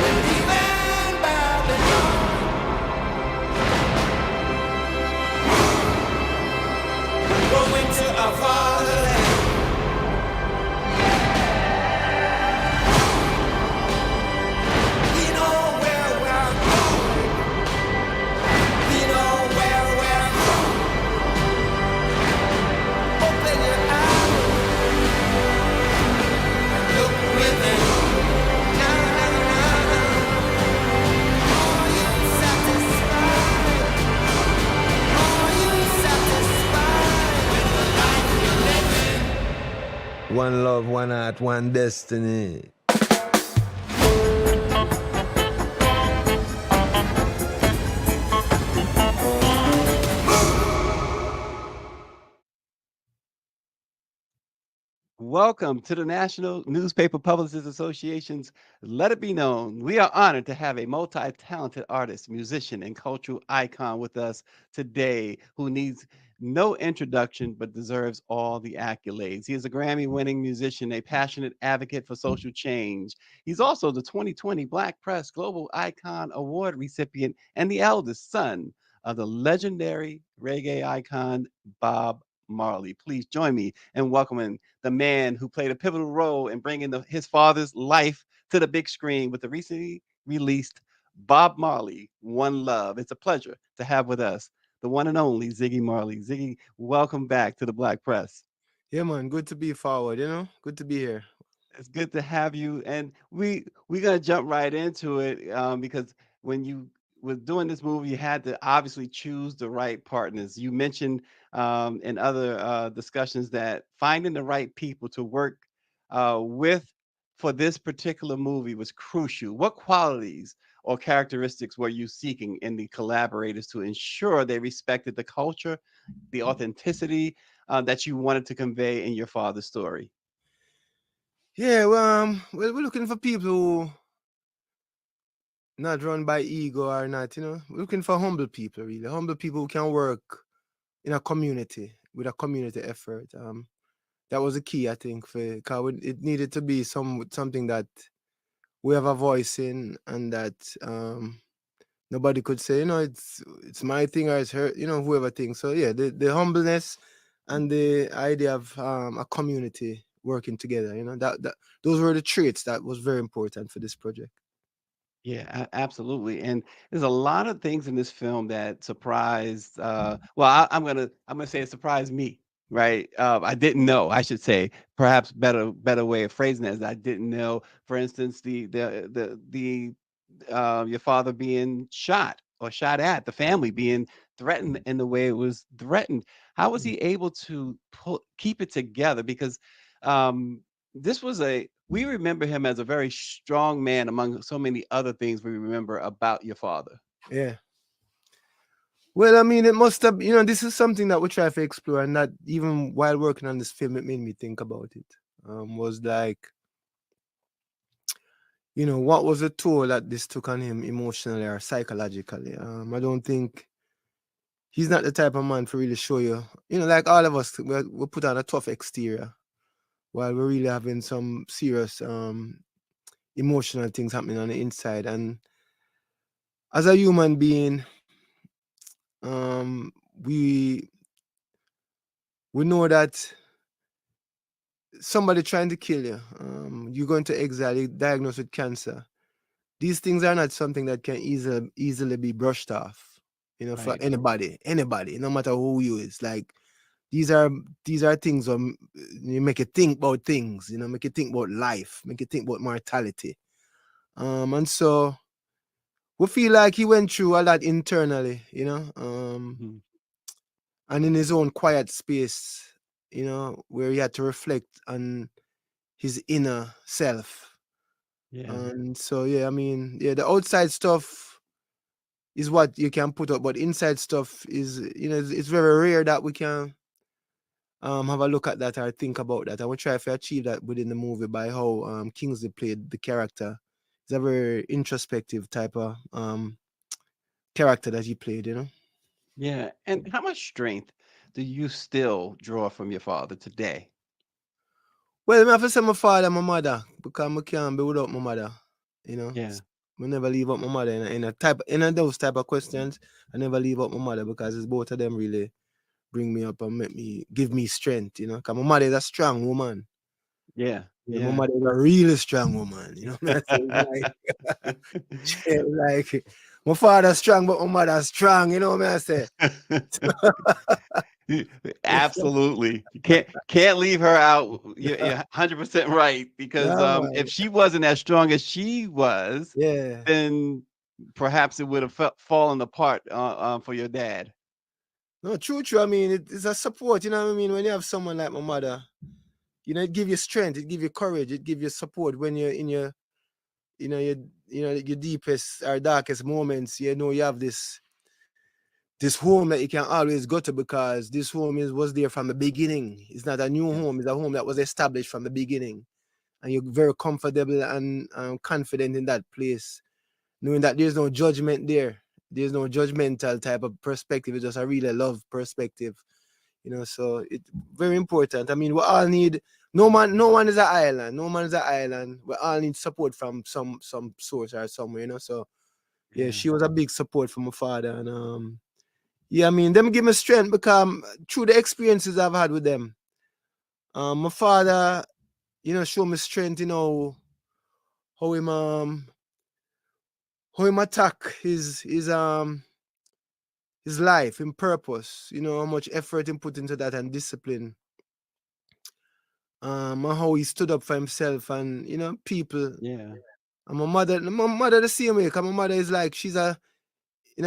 We're leaving Babylon. We're going to our fatherland. We know where we're going. We know where we're from. Open your eyes and look within. Na, na, na, na. Are you satisfied? Are you satisfied with the life you're living? One love, one heart, one destiny. Welcome to the National Newspaper Publicists Association's Let It Be Known. We are honored to have a multi-talented artist, musician, and cultural icon with us today who needs no introduction but deserves all the accolades. He is a Grammy-winning musician, a passionate advocate for social change. He's also the 2020 Black Press Global Icon Award recipient and the eldest son of the legendary reggae icon Bob Marley. Please join me in welcoming the man who played a pivotal role in bringing his father's life to the big screen with the recently released Bob Marley, One Love. It's a pleasure to have with us the one and only Ziggy Marley. Ziggy, welcome back to the Black Press. Yeah, man, good to be forward, good to be here. It's good to have you, and we're gonna jump right into it because when you was doing this movie, you had to obviously choose the right partners. You mentioned in other discussions that finding the right people to work with for this particular movie was crucial. What qualities or characteristics were you seeking in the collaborators to ensure they respected the culture, the authenticity that you wanted to convey in your father's story? Yeah, well, we're looking for people who not run by ego or not, we're looking for humble people, really. Humble people who can work in a community with a community effort. That was the key, I think, because it needed to be something that we have a voice in, and that nobody could say, it's my thing or it's her, whoever thinks. So yeah, the humbleness and the idea of a community working together, that those were the traits that was very important for this project. Yeah, absolutely. And there's a lot of things in this film that surprised. I'm gonna say it surprised me. Right. I didn't know. I should say, perhaps better way of phrasing it is I didn't know. For instance, the your father being shot or shot at, the family being threatened in the way it was threatened. How was he able to keep it together? Because um, this was we remember him as a very strong man among so many other things we remember about your father. Yeah. Well, I mean, it must have, this is something that we try to explore, and that even while working on this film, it made me think about it. Was like, what was the toll that this took on him emotionally or psychologically? I don't think he's not the type of man to really show you, like all of us, we put on a tough exterior while we're really having some serious emotional things happening on the inside. And as a human being, we know that somebody trying to kill you, you go into exile, you're diagnosed with cancer. These things are not something that can easily be brushed off, for Right. anybody, no matter who you is. Like these are things you make you think about things, make you think about life, make you think about mortality. And so we feel like he went through a lot internally, Mhm. and in his own quiet space, where he had to reflect on his inner self. Yeah. And so, yeah, I mean, yeah, the outside stuff is what you can put up, but inside stuff is, it's very rare that we can have a look at that or think about that. I will try to achieve that within the movie by how Kingsley played the character. It's a very introspective type of character that he played, Yeah. And how much strength do you still draw from your father today? Well, I have to say my father and my mother, because I can't be without my mother, Yeah. We never leave out my mother in those type of questions. I never leave out my mother because it's both of them really bring me up and give me strength, because my mother is a strong woman. Yeah. Yeah, my Yeah. mother is a really strong woman, what I say? Like my father's strong, but my mother's strong, what I say? Absolutely. You can't leave her out. You're 100% right, because Yeah, man. if she wasn't as strong as she was, Yeah. then perhaps it would have fallen apart for your dad. No, true. I mean, it's a support, you know what I mean? When you have someone like my mother, it give you strength, it give you courage, it give you support when you're in your, your deepest or darkest moments. You have this home that you can always go to, because this home was there from the beginning. It's not a new home, it's a home that was established from the beginning. And you're very comfortable and confident in that place, knowing that there's no judgment there. There's no judgmental type of perspective. It's just a really love perspective. So it's very important. I mean, we all need, no one is an island. No man is an island. We all need support from some source or somewhere, So yeah, she was a big support for my father. And yeah, I mean, them give me strength because through the experiences I've had with them, my father, show me strength, how him attack his life, in purpose, how much effort he put into that and discipline. And how he stood up for himself and people. Yeah. And my mother the same way, because my mother is like, she's in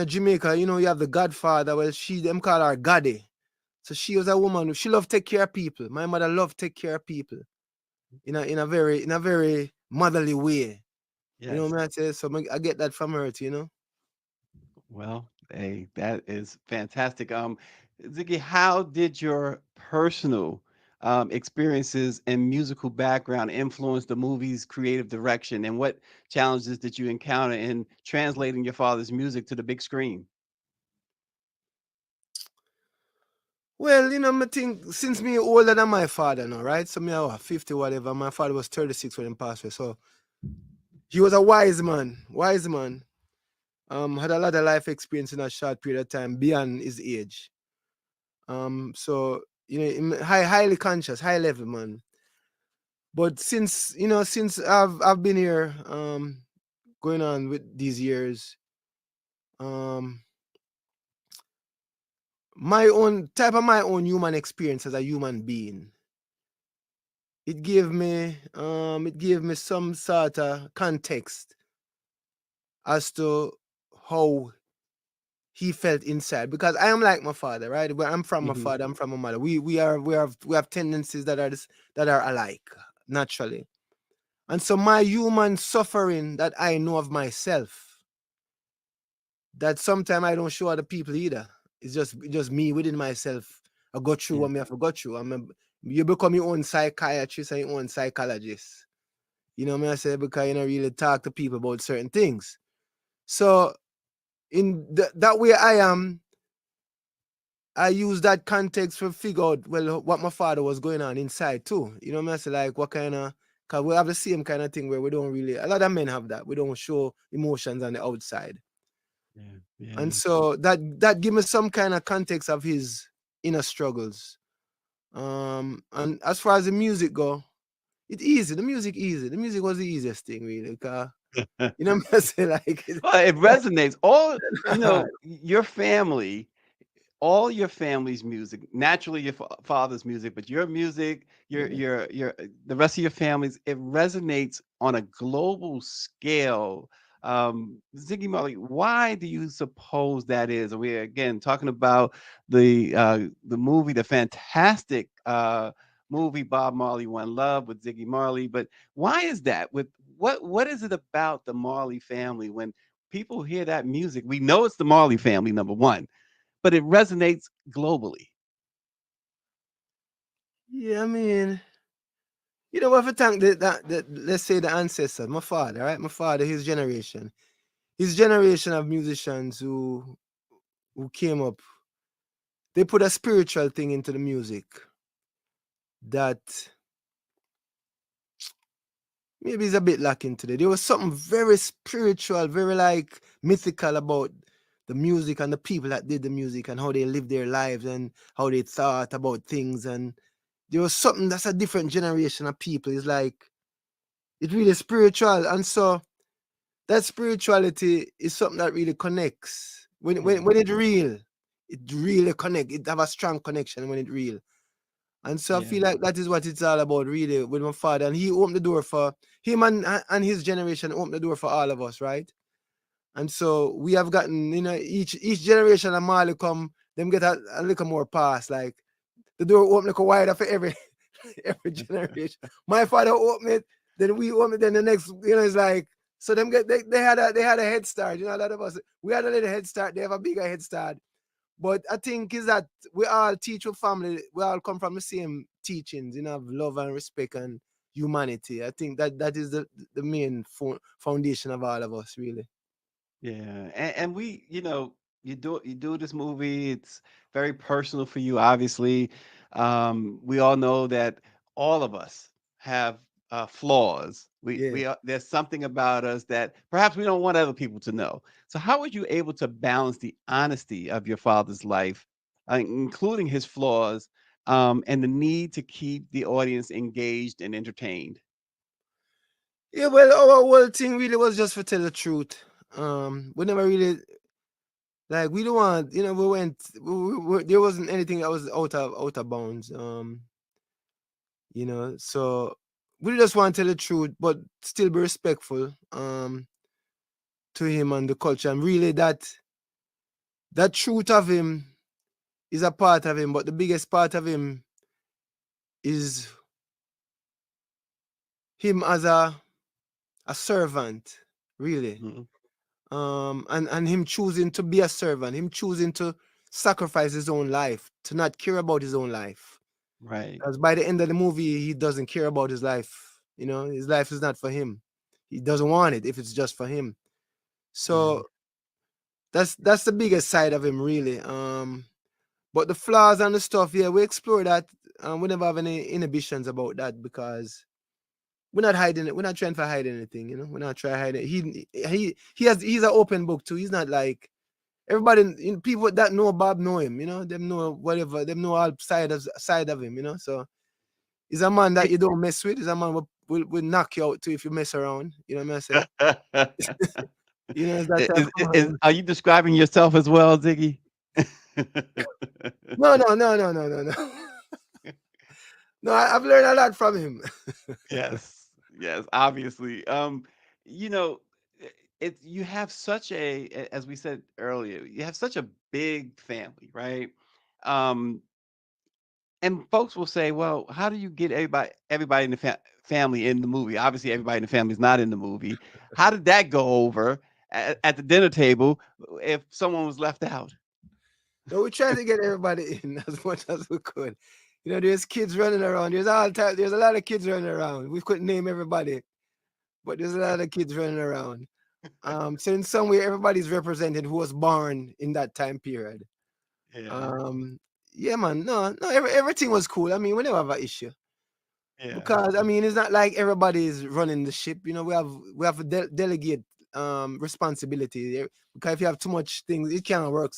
Jamaica, you have the godfather. Well, them call her Gaddy. So she was a woman, she loved to take care of people. My mother loved to take care of people in a very motherly way. Yes. You know what I say? So I get that from her too, Well, hey, that is fantastic. Ziggy, how did your personal experiences and musical background influence the movie's creative direction, and what challenges did you encounter in translating your father's music to the big screen? Well, I think since me older than my father now, right? So me I was 50 whatever. My father was 36 when he passed away. So he was a wise man. Had a lot of life experience in a short period of time beyond his age. So highly conscious, high level man. But since I've been here, going on with these years, my own human experience as a human being, it gave me some sort of context as to how he felt inside, because I am like my father, right? Where I'm from my Mhm. father, I'm from my mother. We have tendencies that are alike naturally. And so my human suffering that I know of myself, that sometimes I don't show other people either. It's just me within myself. I go through Yeah. what me have to go through. You become your own psychiatrist and your own psychologist. You know what I say? Because you don't really talk to people about certain things. So in that way I use that context to figure out, well, what my father was going on inside too. You know what I say? Like what kind of, because we have the same kind of thing where we don't really, a lot of men have that. We don't show emotions on the outside. Yeah. Yeah. And so that give me some kind of context of his inner struggles. And as far as the music go, it's easy. The music easy. The music was the easiest thing, really. You know what I'm saying? Like, Well, it resonates. Your family, all your family's music, naturally your father's music, but your music, the rest of your families, it resonates on a global scale. Ziggy Marley, why do you suppose that is? And we're again talking about the movie, the fantastic movie Bob Marley One Love with Ziggy Marley. But why is that? With what is it about the Marley family when people hear that music? We know it's the Marley family, number one, but it resonates globally. yeah, I mean, you know, we have to thank let's say the ancestors, my father, right? My father, his generation of musicians who came up, they put a spiritual thing into the music that maybe is a bit lacking today. There was something very spiritual, very like mythical about the music and the people that did the music and how they lived their lives and how they thought about things. And there was something that's a different generation of people. It's like, it's really spiritual. And so that spirituality is something that really connects. When it's real, it really connects. It have a strong connection when it's real. And so I feel like that is what it's all about, really, with my father. And he opened the door for him and his generation, opened the door for all of us, right? And so we have gotten, you know, each generation of Marley come, them get a little more pass. Like the door open like a wider for every generation. My father opened it, then we opened it, then the next, you know, it's like, so them they had a head start, you know, a lot of us, we had a little head start, they have a bigger head start. But I think is that we all teach our family, we all come from the same teachings, you know, of love and respect and humanity. I think that is the main foundation of all of us, really. Yeah, and we, you do this movie. It's very personal for you, obviously. We all know that all of us have flaws. There's something about us that perhaps we don't want other people to know. So, how were you able to balance the honesty of your father's life, including his flaws, and the need to keep the audience engaged and entertained? Yeah, well, our whole thing really was just to tell the truth. We never really like we don't want, you know, there wasn't anything that was out of bounds. You know, so we just want to tell the truth, but still be respectful to him and the culture. And really that truth of him is a part of him, but the biggest part of him is him as a servant, really. And him choosing to be a servant, him choosing to sacrifice his own life, to not care about his own life. Right. Because by the end of the movie, he doesn't care about his life. You know, his life is not for him. He doesn't want it if it's just for him. So that's the biggest side of him, really. But the flaws and the stuff, yeah, we explore that. We never have any inhibitions about that because we're not hiding it. We're not trying to hide anything, you know. We're not trying to hide it. He's an open book too. He's not like everybody. You know, people that know Bob know him, you know. Them know whatever. Them know all side of him, you know. So he's a man that you don't mess with. He's a man will knock you out too if you mess around. You know what I'm saying? You know, it's that Are you describing yourself as well, Ziggy? No. No, I've learned a lot from him. Yes, obviously. You know, you have such as we said earlier, you have such a big family, right? Um, and folks will say, "Well, how do you get everybody in the family in the movie?" Obviously, everybody in the family is not in the movie. How did that go over at the dinner table if someone was left out? So we try to get everybody in as much as we could. You know, there's kids running around. There's a lot of kids running around. We couldn't name everybody, but there's a lot of kids running around. So in some way, everybody's represented who was born in that time period. Yeah, man. No, everything was cool. I mean, we never have an issue. Because I mean, it's not like everybody is running the ship. You know, we have to delegate responsibility. Because if you have too much things, it can't work.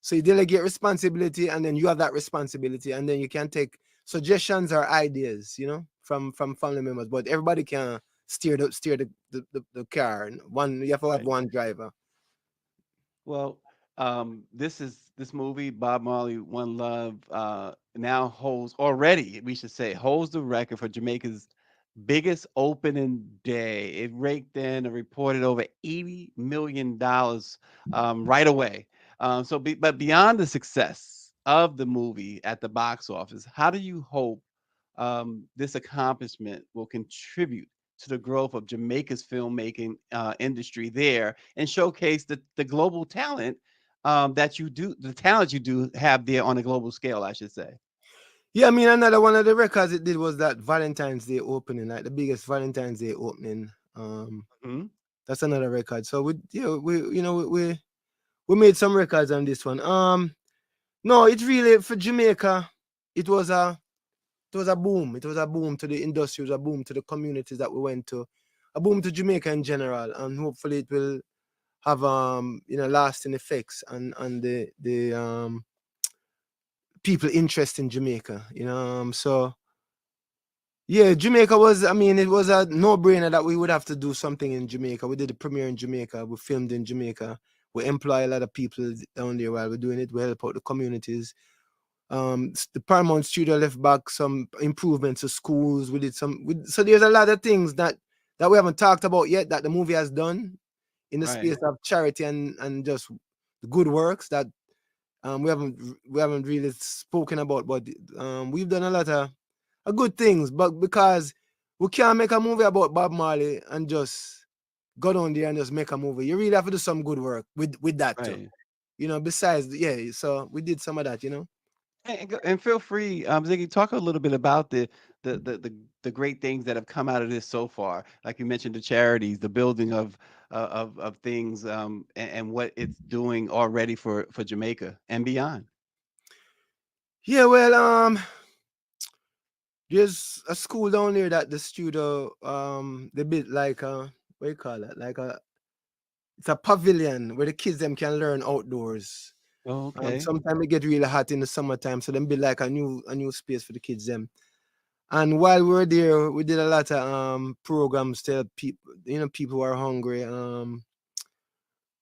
So you delegate responsibility, and then you have that responsibility, and then you can take suggestions or ideas, from family members, but everybody can steer the car. You have to have Right. one driver. Well, this movie, Bob Marley, One Love, now holds already, we should say, holds the record for Jamaica's biggest opening day. It raked in and reported over $80 million right away. But beyond the success of the movie at the box office, how do you hope this accomplishment will contribute to the growth of Jamaica's filmmaking industry there and showcase the global talent the talent you do have there on a global scale, I should say? Yeah, I mean, another one of the records it did was that Valentine's Day opening, like the biggest Valentine's Day opening. Mhm. That's another record. So we made some records on this one. No, it really for Jamaica, it was a boom. It was a boom to the industry, it was a boom to the communities that we went to, a boom to Jamaica in general, and hopefully it will have lasting effects on the people interest in Jamaica. So yeah, Jamaica was, I mean, it was a no-brainer that we would have to do something in Jamaica. We did the premiere in Jamaica, we filmed in Jamaica, we employ a lot of people down there while we're doing it, we help out the communities. The Paramount Studio left back some improvements to schools. We did so there's a lot of things that we haven't talked about yet that the movie has done in the Right. space of charity and just good works that we haven't really spoken about, but we've done a lot of good things. But because we can't make a movie about Bob Marley and just go down there and just make a movie, you really have to do some good work with that too. Right. Besides, so we did some of that. And feel free, Ziggy, talk a little bit about the great things that have come out of this so far. Like you mentioned, the charities, the building of things, and what it's doing already for Jamaica and beyond. Yeah, well, there's a school down there that the studio they built like what do you call it? It's a pavilion where the kids them can learn outdoors. Oh, okay. Sometimes it get really hot in the summertime, so them build like a new space for the kids them. And while we were there, we did a lot of programs to help people, people who are hungry.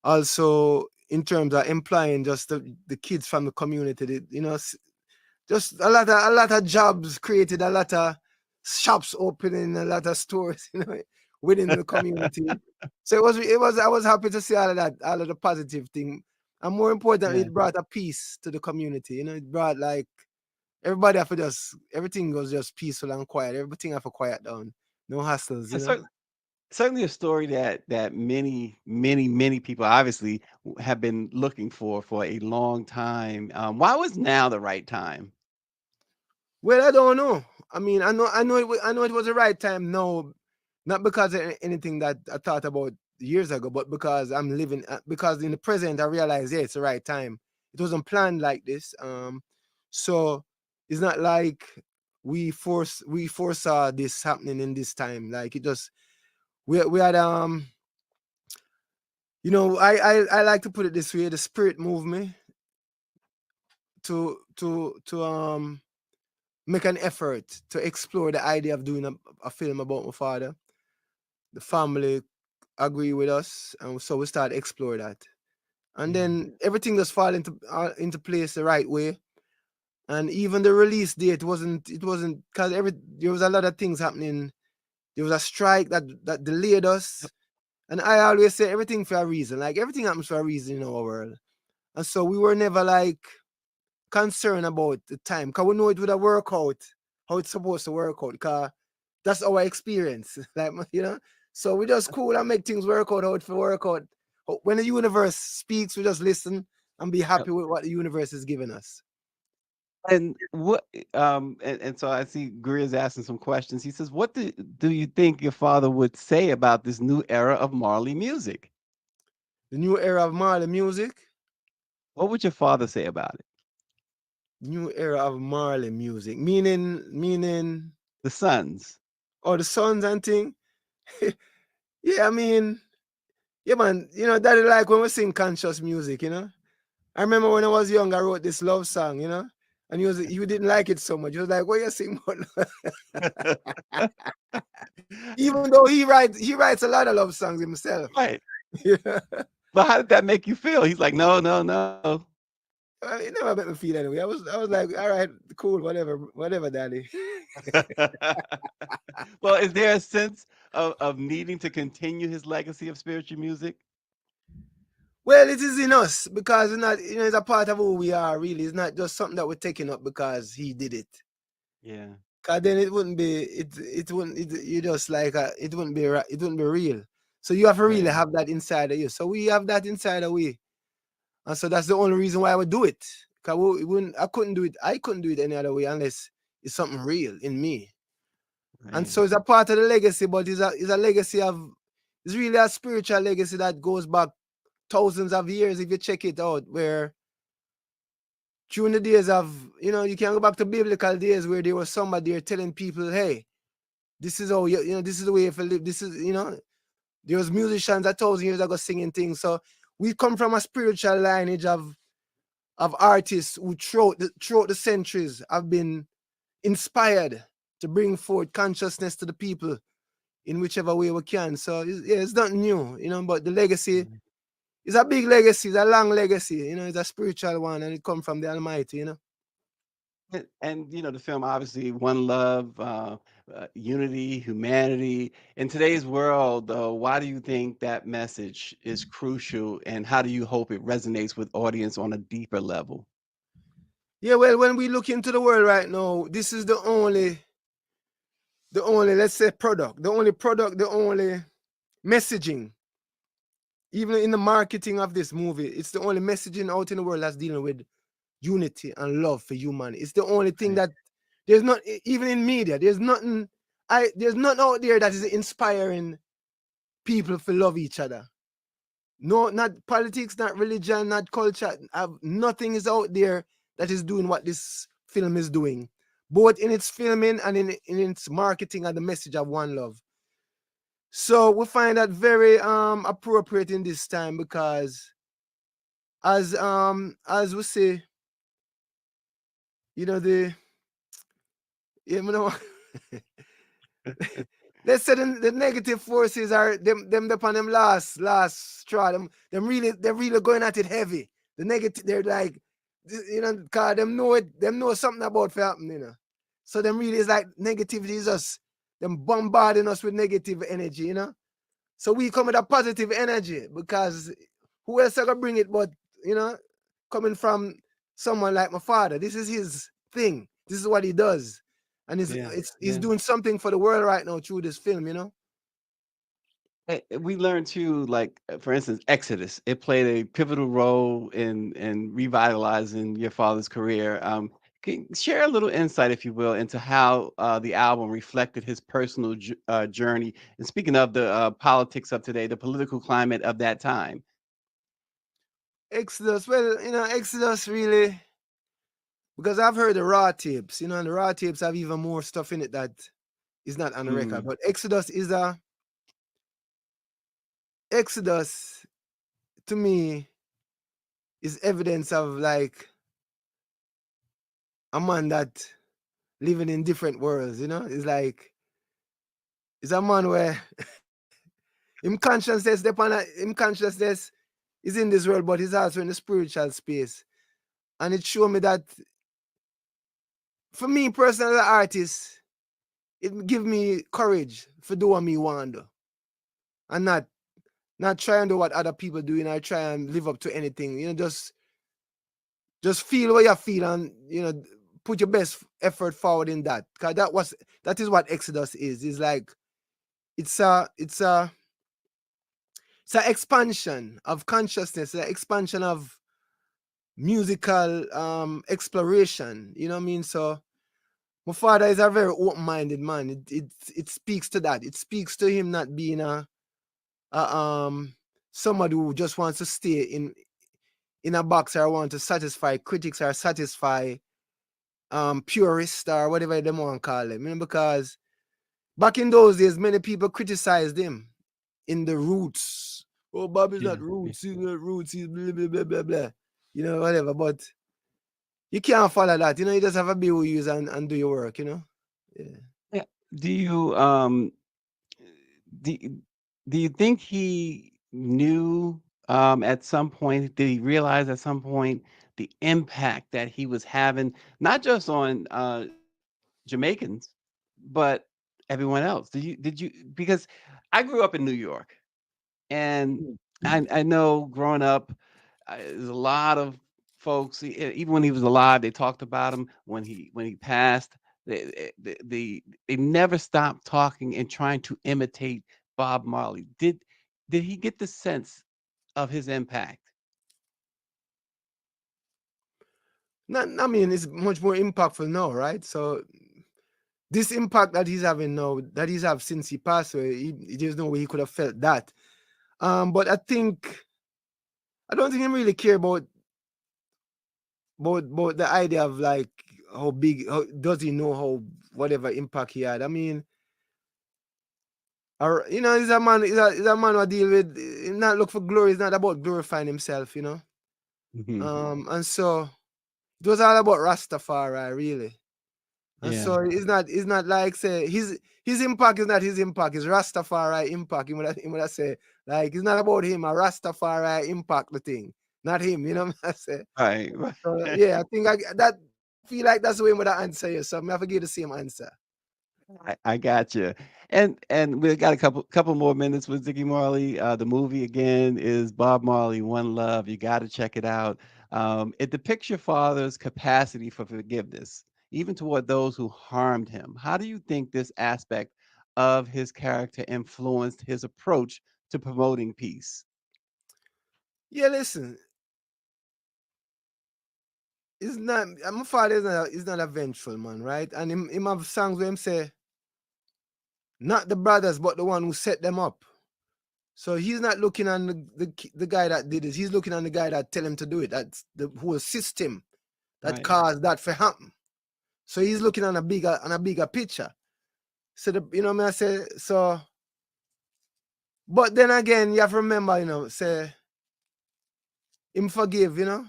Also in terms of employing just the kids from the community, just a lot of jobs created, a lot of shops opening, a lot of stores, within the community. So I was happy to see all of that, all of the positive thing. And more importantly, Yeah. it brought a peace to the community. It brought like everybody everything was just peaceful and quiet. Everything have to quiet down. No hassles, And certainly a story that many people obviously have been looking for a long time. Why was now the right time? Well, I don't know. I mean, I know it was the right time now, not because of anything that I thought about years ago, but because I'm living. Because in the present, I realize, yeah, it's the right time. It wasn't planned like this. So it's not like we foresaw this happening in this time. Like it just we had I like to put it this way: the spirit moved me to make an effort to explore the idea of doing a film about my father. The family agree with us, and so we start explore that, and then everything just fall into place the right way. And even the release date wasn't because there was a lot of things happening. There was a strike that delayed us, and I always say everything for a reason. Like everything happens for a reason in our world, and so we were never like concerned about the time because we know it would have worked out how it's supposed to work out because that's our experience. Like, so we just cool and make things work out how it work out. When the universe speaks, we just listen and be happy with what the universe is giving us. And what and so I see Greer's asking some questions. He says, "What do you think your father would say about this new era of Marley music?" The new era of Marley music? What would your father say about it? New era of Marley music, meaning the Sons. Oh, the Sons and thing. Yeah, I mean, yeah, man. That is like when we sing conscious music. I remember when I was young, I wrote this love song. And he didn't like it so much. He was like, "What you sing about?" Even though he writes a lot of love songs himself. Right. Yeah. But how did that make you feel? He's like, no, no, no. It never made me feel anyway. I was like, all right, cool, whatever, daddy. Well, is there a sense of needing to continue his legacy of spiritual music? Well, it is in us because it's not, it's a part of who we are. Really, it's not just something that we're taking up because he did it. Yeah. Cause then it wouldn't be you just like it wouldn't be real. So you have to really have that inside of you. So we have that inside of we, and so that's the only reason why I would do it. Cause I couldn't do it any other way unless it's something real in me. Right. And so it's a part of the legacy, but it's a legacy it's really a spiritual legacy that goes back thousands of years if you check it out, where during the days of, you can go back to biblical days where there was somebody there telling people, hey, this is how this is the way you live. This is, there was musicians 1,000 years ago singing things. So we come from a spiritual lineage of artists who throughout the centuries have been inspired to bring forth consciousness to the people in whichever way we can. So it's not new, but the legacy is a big legacy, it's a long legacy, it's a spiritual one, and it comes from the Almighty, And the film obviously one love, unity, humanity. In today's world, though, why do you think that message is crucial, and how do you hope it resonates with audience on a deeper level? Yeah, well, when we look into the world right now, this is the only let's say product, the only messaging, even in the marketing of this movie, it's the only messaging out in the world that's dealing with unity and love for humanity. It's the only thing that there's not, even in media, there's nothing out there that is inspiring people to love each other. No, not politics, not religion, not culture. Nothing is out there that is doing what this film is doing, both in its filming and in its marketing and the message of one love. So we find that very appropriate in this time, because as we say, let's say the negative forces are them upon them last straw. They're really going at it heavy. The negative, they're like, cause them know something about for happen, So them really is like negativity is us, them bombarding us with negative energy, So we come with a positive energy, because who else are gonna bring it but, coming from someone like my father. This is his thing. This is what he does. And he's doing something for the world right now through this film, We learned too, like for instance, Exodus. It played a pivotal role in revitalizing your father's career. Can you share a little insight, if you will, into how the album reflected his personal journey? And speaking of the politics of today, the political climate of that time. Exodus, well, Exodus really, because I've heard the raw tapes, and the raw tapes have even more stuff in it that is not on the record. But Exodus to me is evidence of like a man that living in different worlds, It's like, it's a man where him consciousness is in this world, but he's also in the spiritual space. And it showed me that, for me personally, as an artist, it give me courage for do what me want to do. And not try and do what other people do, I try and live up to anything. Just feel what you feel, and put your best effort forward in that. Because that is what Exodus is. It's like it's a expansion of consciousness, an expansion of musical exploration. You know what I mean? So my father is a very open-minded man. It speaks to that. It speaks to him not being somebody who just wants to stay in a box, or want to satisfy critics, or satisfy purists, or whatever they want to call them. Because back in those days, many people criticized him in the roots. Oh, Bobby's not roots. He's not roots. He's blah, blah, blah, blah, blah. Whatever. But you can't follow that. You know, you just have to be who you is and do your work. You know. Yeah. Yeah. Do you do, do you think he knew at some point, did he realize at some point the impact that he was having, not just on Jamaicans, but everyone else? Did you because I grew up in New York, and I know growing up, there's a lot of folks, even when he was alive, they talked about him. When he passed, they never stopped talking and trying to imitate Bob Marley. Did he get the sense of his impact? Not, I mean, it's much more impactful now, right? So this impact that he's having now, that he's have since he passed away, there's no way he could have felt that. But I don't think he really care about the idea of like how big, how does he know how whatever impact he had. I mean, or you know, he's a man, he's a man who deal with not look for glory. It's not about glorifying himself, you know. And so it was all about Rastafari, really. And Yeah. so it's not like say his impact is not his impact, it's Rastafari impact. He would have say, like, it's not about him, a Rastafari impact the thing, not him, you know what I say? Right. So yeah, I think that feel like that's the way I'm gonna answer you. So I'm gonna give the same answer. I got you. And we got a couple more minutes with Ziggy Marley. The movie again is Bob Marley, One Love. You got to check it out. It depicts your father's capacity for forgiveness, even toward those who harmed him. How do you think this aspect of his character influenced his approach to promoting peace? Yeah, listen, it's not my father is not a vengeful man, right? And him have songs where him say, not the brothers, but the one who set them up. So he's not looking on the guy that did this. He's looking on the guy that tell him to do it. That's the whole system that Right. caused that to happen. So he's looking on a bigger picture. So you know what I say? So, but then again, you have to remember, you know, say him forgive, you know.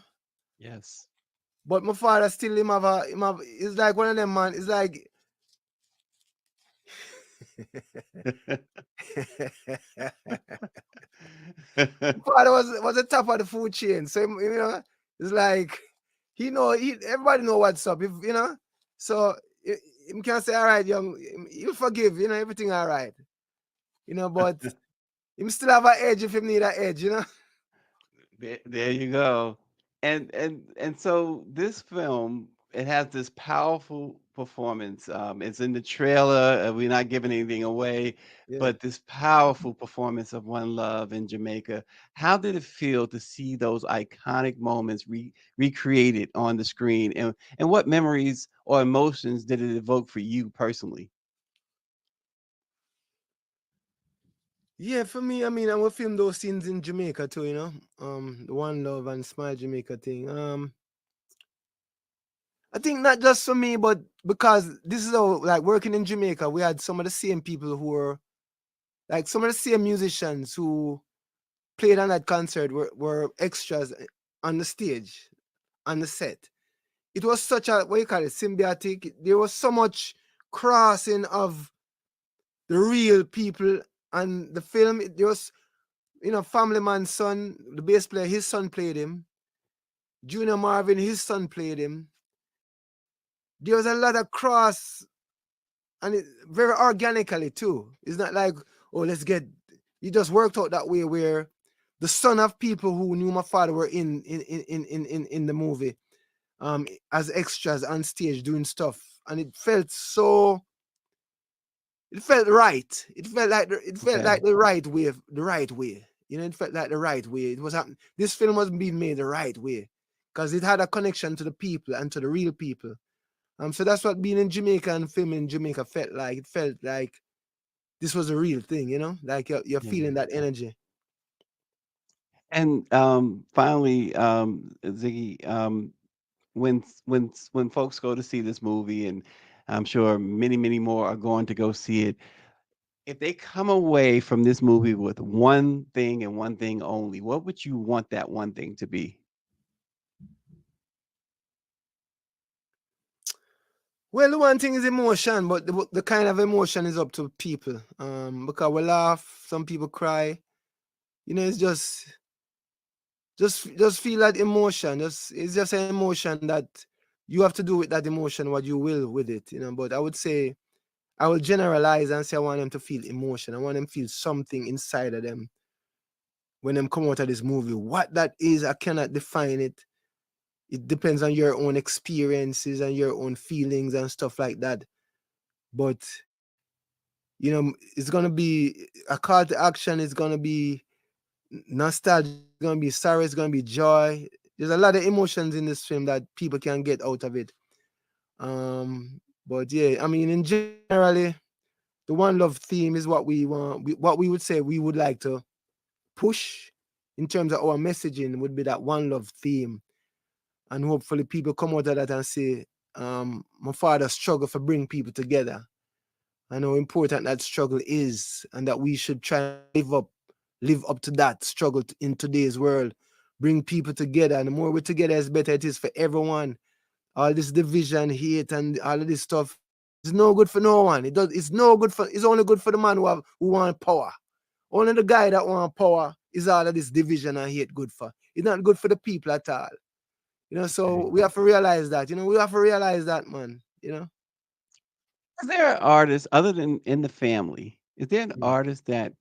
Yes. But my father still him have it's like one of them man. It's like father was the top of the food chain. So you know, it's like everybody know what's up. If you know, so him can say, all right, young, he'll forgive, you know, everything all right. You know, but him still have an edge if him need an edge, you know. There you go. And so this film, it has this powerful performance. It's in the trailer. We're not giving anything away, Yeah. but this powerful performance of One Love in Jamaica. How did it feel to see those iconic moments recreated on the screen? And what memories or emotions did it evoke for you personally? Yeah, for me, I mean, I will film those scenes in Jamaica too, you know. The One Love and Smile Jamaica thing. I think not just for me, but because this is how, like, working in Jamaica, we had some of the same people who were like some of the same musicians who played on that concert were extras on the stage, on the set. It was such a, what you call it, symbiotic. There was so much crossing of the real people and the film. There was, you know, Family Man's son, the bass player, his son played him. Junior Marvin, his son played him. There was a lot of cross, and it very organically too. It's not like, oh, let's get. It just worked out that way where the son of people who knew my father were in the movie, as extras on stage doing stuff, and it felt so. It felt right. It felt like Okay. the right way. The right way. You know, it felt like the right way. It was happening. This film was being made the right way because it had a connection to the people and to the real people. So that's what being in Jamaica and filming in Jamaica felt like. It felt like this was a real thing, you know, like you're Yeah. feeling that energy. And finally, Ziggy, when folks go to see this movie, and I'm sure many more are going to go see it, if they come away from this movie with one thing and one thing only, what would you want that one thing to be? Well, the one thing is emotion, but the kind of emotion is up to people. Because we laugh, some people cry. You know, it's just feel that emotion. It's just an emotion that you have to do with that emotion what you will with it. You know, but I would say I will generalize and say I want them to feel emotion. I want them to feel something inside of them when them come out of this movie. What that is, I cannot define it. It depends on your own experiences and your own feelings and stuff like that. But, you know, it's going to be a call to action. It's going to be nostalgia. It's going to be sorrow. It's going to be joy. There's a lot of emotions in this film that people can get out of it. But yeah, I mean, in generally, the one love theme is what we want. What we would say we would like to push in terms of our messaging would be that one love theme. And hopefully people come out of that and say, my father struggled for bring people together. And how important that struggle is, and that we should try to live up to that struggle in today's world. Bring people together. And the more we're together, the better it is for everyone. All this division, hate, and all of this stuff is no good for no one. It's only good for the man who want power. Only the guy that want power is all of this division and hate good for. It's not good for the people at all. You know, so we have to realize that. You know, we have to realize that, man. You know. Is there an artist other than In the Family? Is there an artist that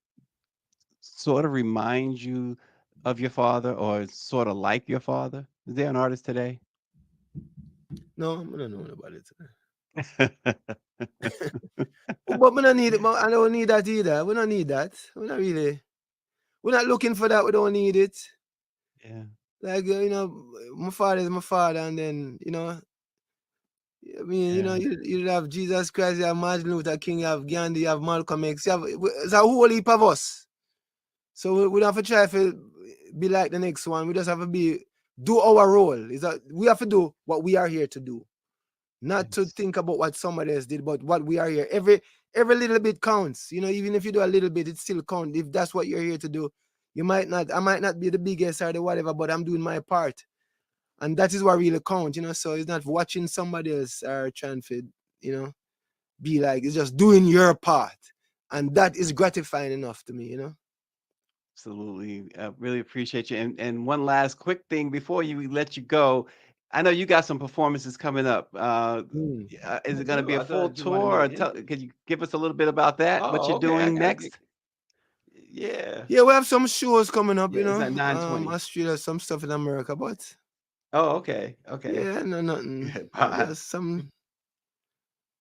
sort of reminds you of your father or sort of like your father? Is there an artist today? No, I don't know about it. But we don't need it. I don't need that either. We don't need that. We're not looking for that. We don't need it. Yeah. Like, you know, my father is my father, and then, you know, I mean, you know, you have Jesus Christ, you have Martin Luther King, you have Gandhi, you have Malcolm X, it's a whole heap of us. So we don't have to try to be like the next one. We just have to do our role. We have to do what we are here to do. Not to think about what somebody else did, but what we are here. Every little bit counts. You know, even if you do a little bit, it still counts. If that's what you're here to do, I might not be the biggest or the whatever, but I'm doing my part. And that is what really counts, you know. So it's not watching somebody else or trying to, you know, be like, it's just doing your part. And that is gratifying enough to me, you know. Absolutely. I really appreciate you. And one last quick thing before we let you go. I know you got some performances coming up. Is it going to be a full tour? Could you give us a little bit about that? What you're doing next? Yeah, we have some shows coming up, you know. It's at 9/20. Australia, some stuff in America, but okay. Yeah, no, nothing. Just some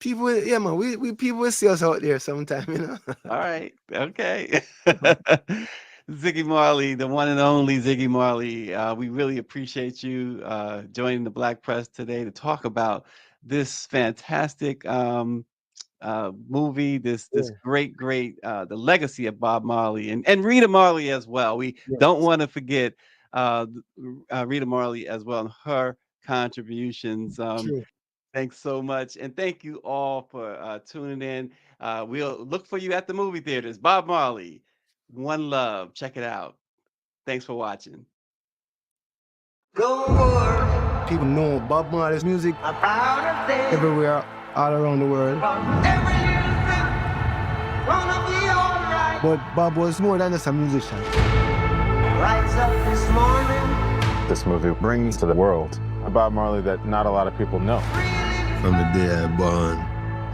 people, yeah, man. We people will see us out there sometime, you know. All right, okay. Ziggy Marley, the one and only Ziggy Marley. We really appreciate you joining the Black Press today to talk about this fantastic movie, this great the legacy of Bob Marley and Rita Marley as well. We don't want to forget Rita Marley as well and her contributions. Thanks so much, and thank you all for tuning in. We'll look for you at the movie theaters. Bob Marley, One Love. Check it out. Thanks for watching. People know Bob Marley's music everywhere, all around the world. But Bob was more than just a musician. This movie brings to the world a Bob Marley that not a lot of people know. From the day I born,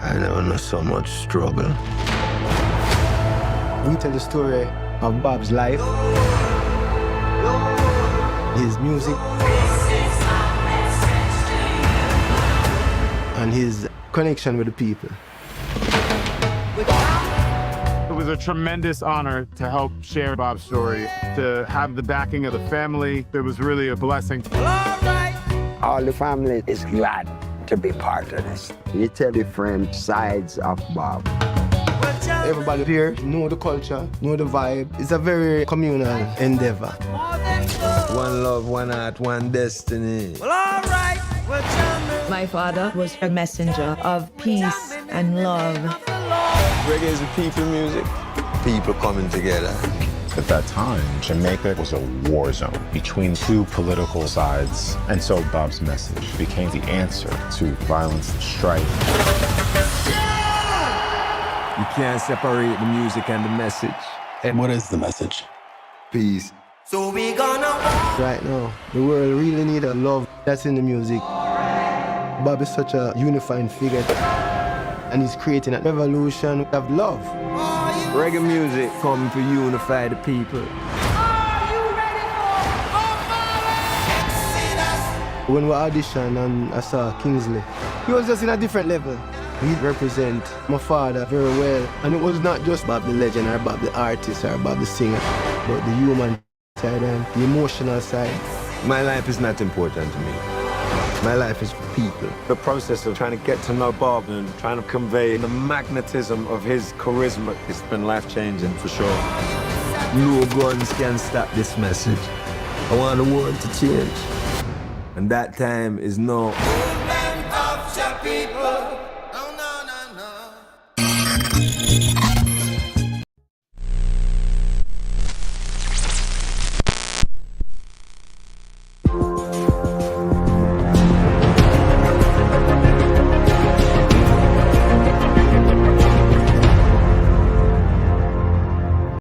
I never know so much struggle. We tell the story of Bob's life, his music, and his connection with the people. It was a tremendous honor to help share Bob's story, to have the backing of the family. It was really a blessing. All the family is glad to be part of this. You tell different sides of Bob. Everybody here know the culture, know the vibe. It's a very communal endeavor. One love, one heart, one destiny. My father was a messenger of peace and love. Reggae is a people music. People coming together. At that time, Jamaica was a war zone between two political sides, and so Bob's message became the answer to violence and strife. You can't separate the music and the message. And what is the message? Peace. So we gonna Right now, the world really need a love that's in the music. Bob is such a unifying figure, and he's creating a revolution of love. Reggae music coming to unify the people. When we auditioned and I saw Kingsley, he was just in a different level. He represent my father very well. And it was not just Bob the legend or Bob the artist or Bob the singer, but the human side and the emotional side. My life is not important to me. My life is for people. The process of trying to get to know Bob and trying to convey the magnetism of his charisma, it's been life-changing for sure. No guns can stop this message. I want the world to change. And that time is now. movement of the people.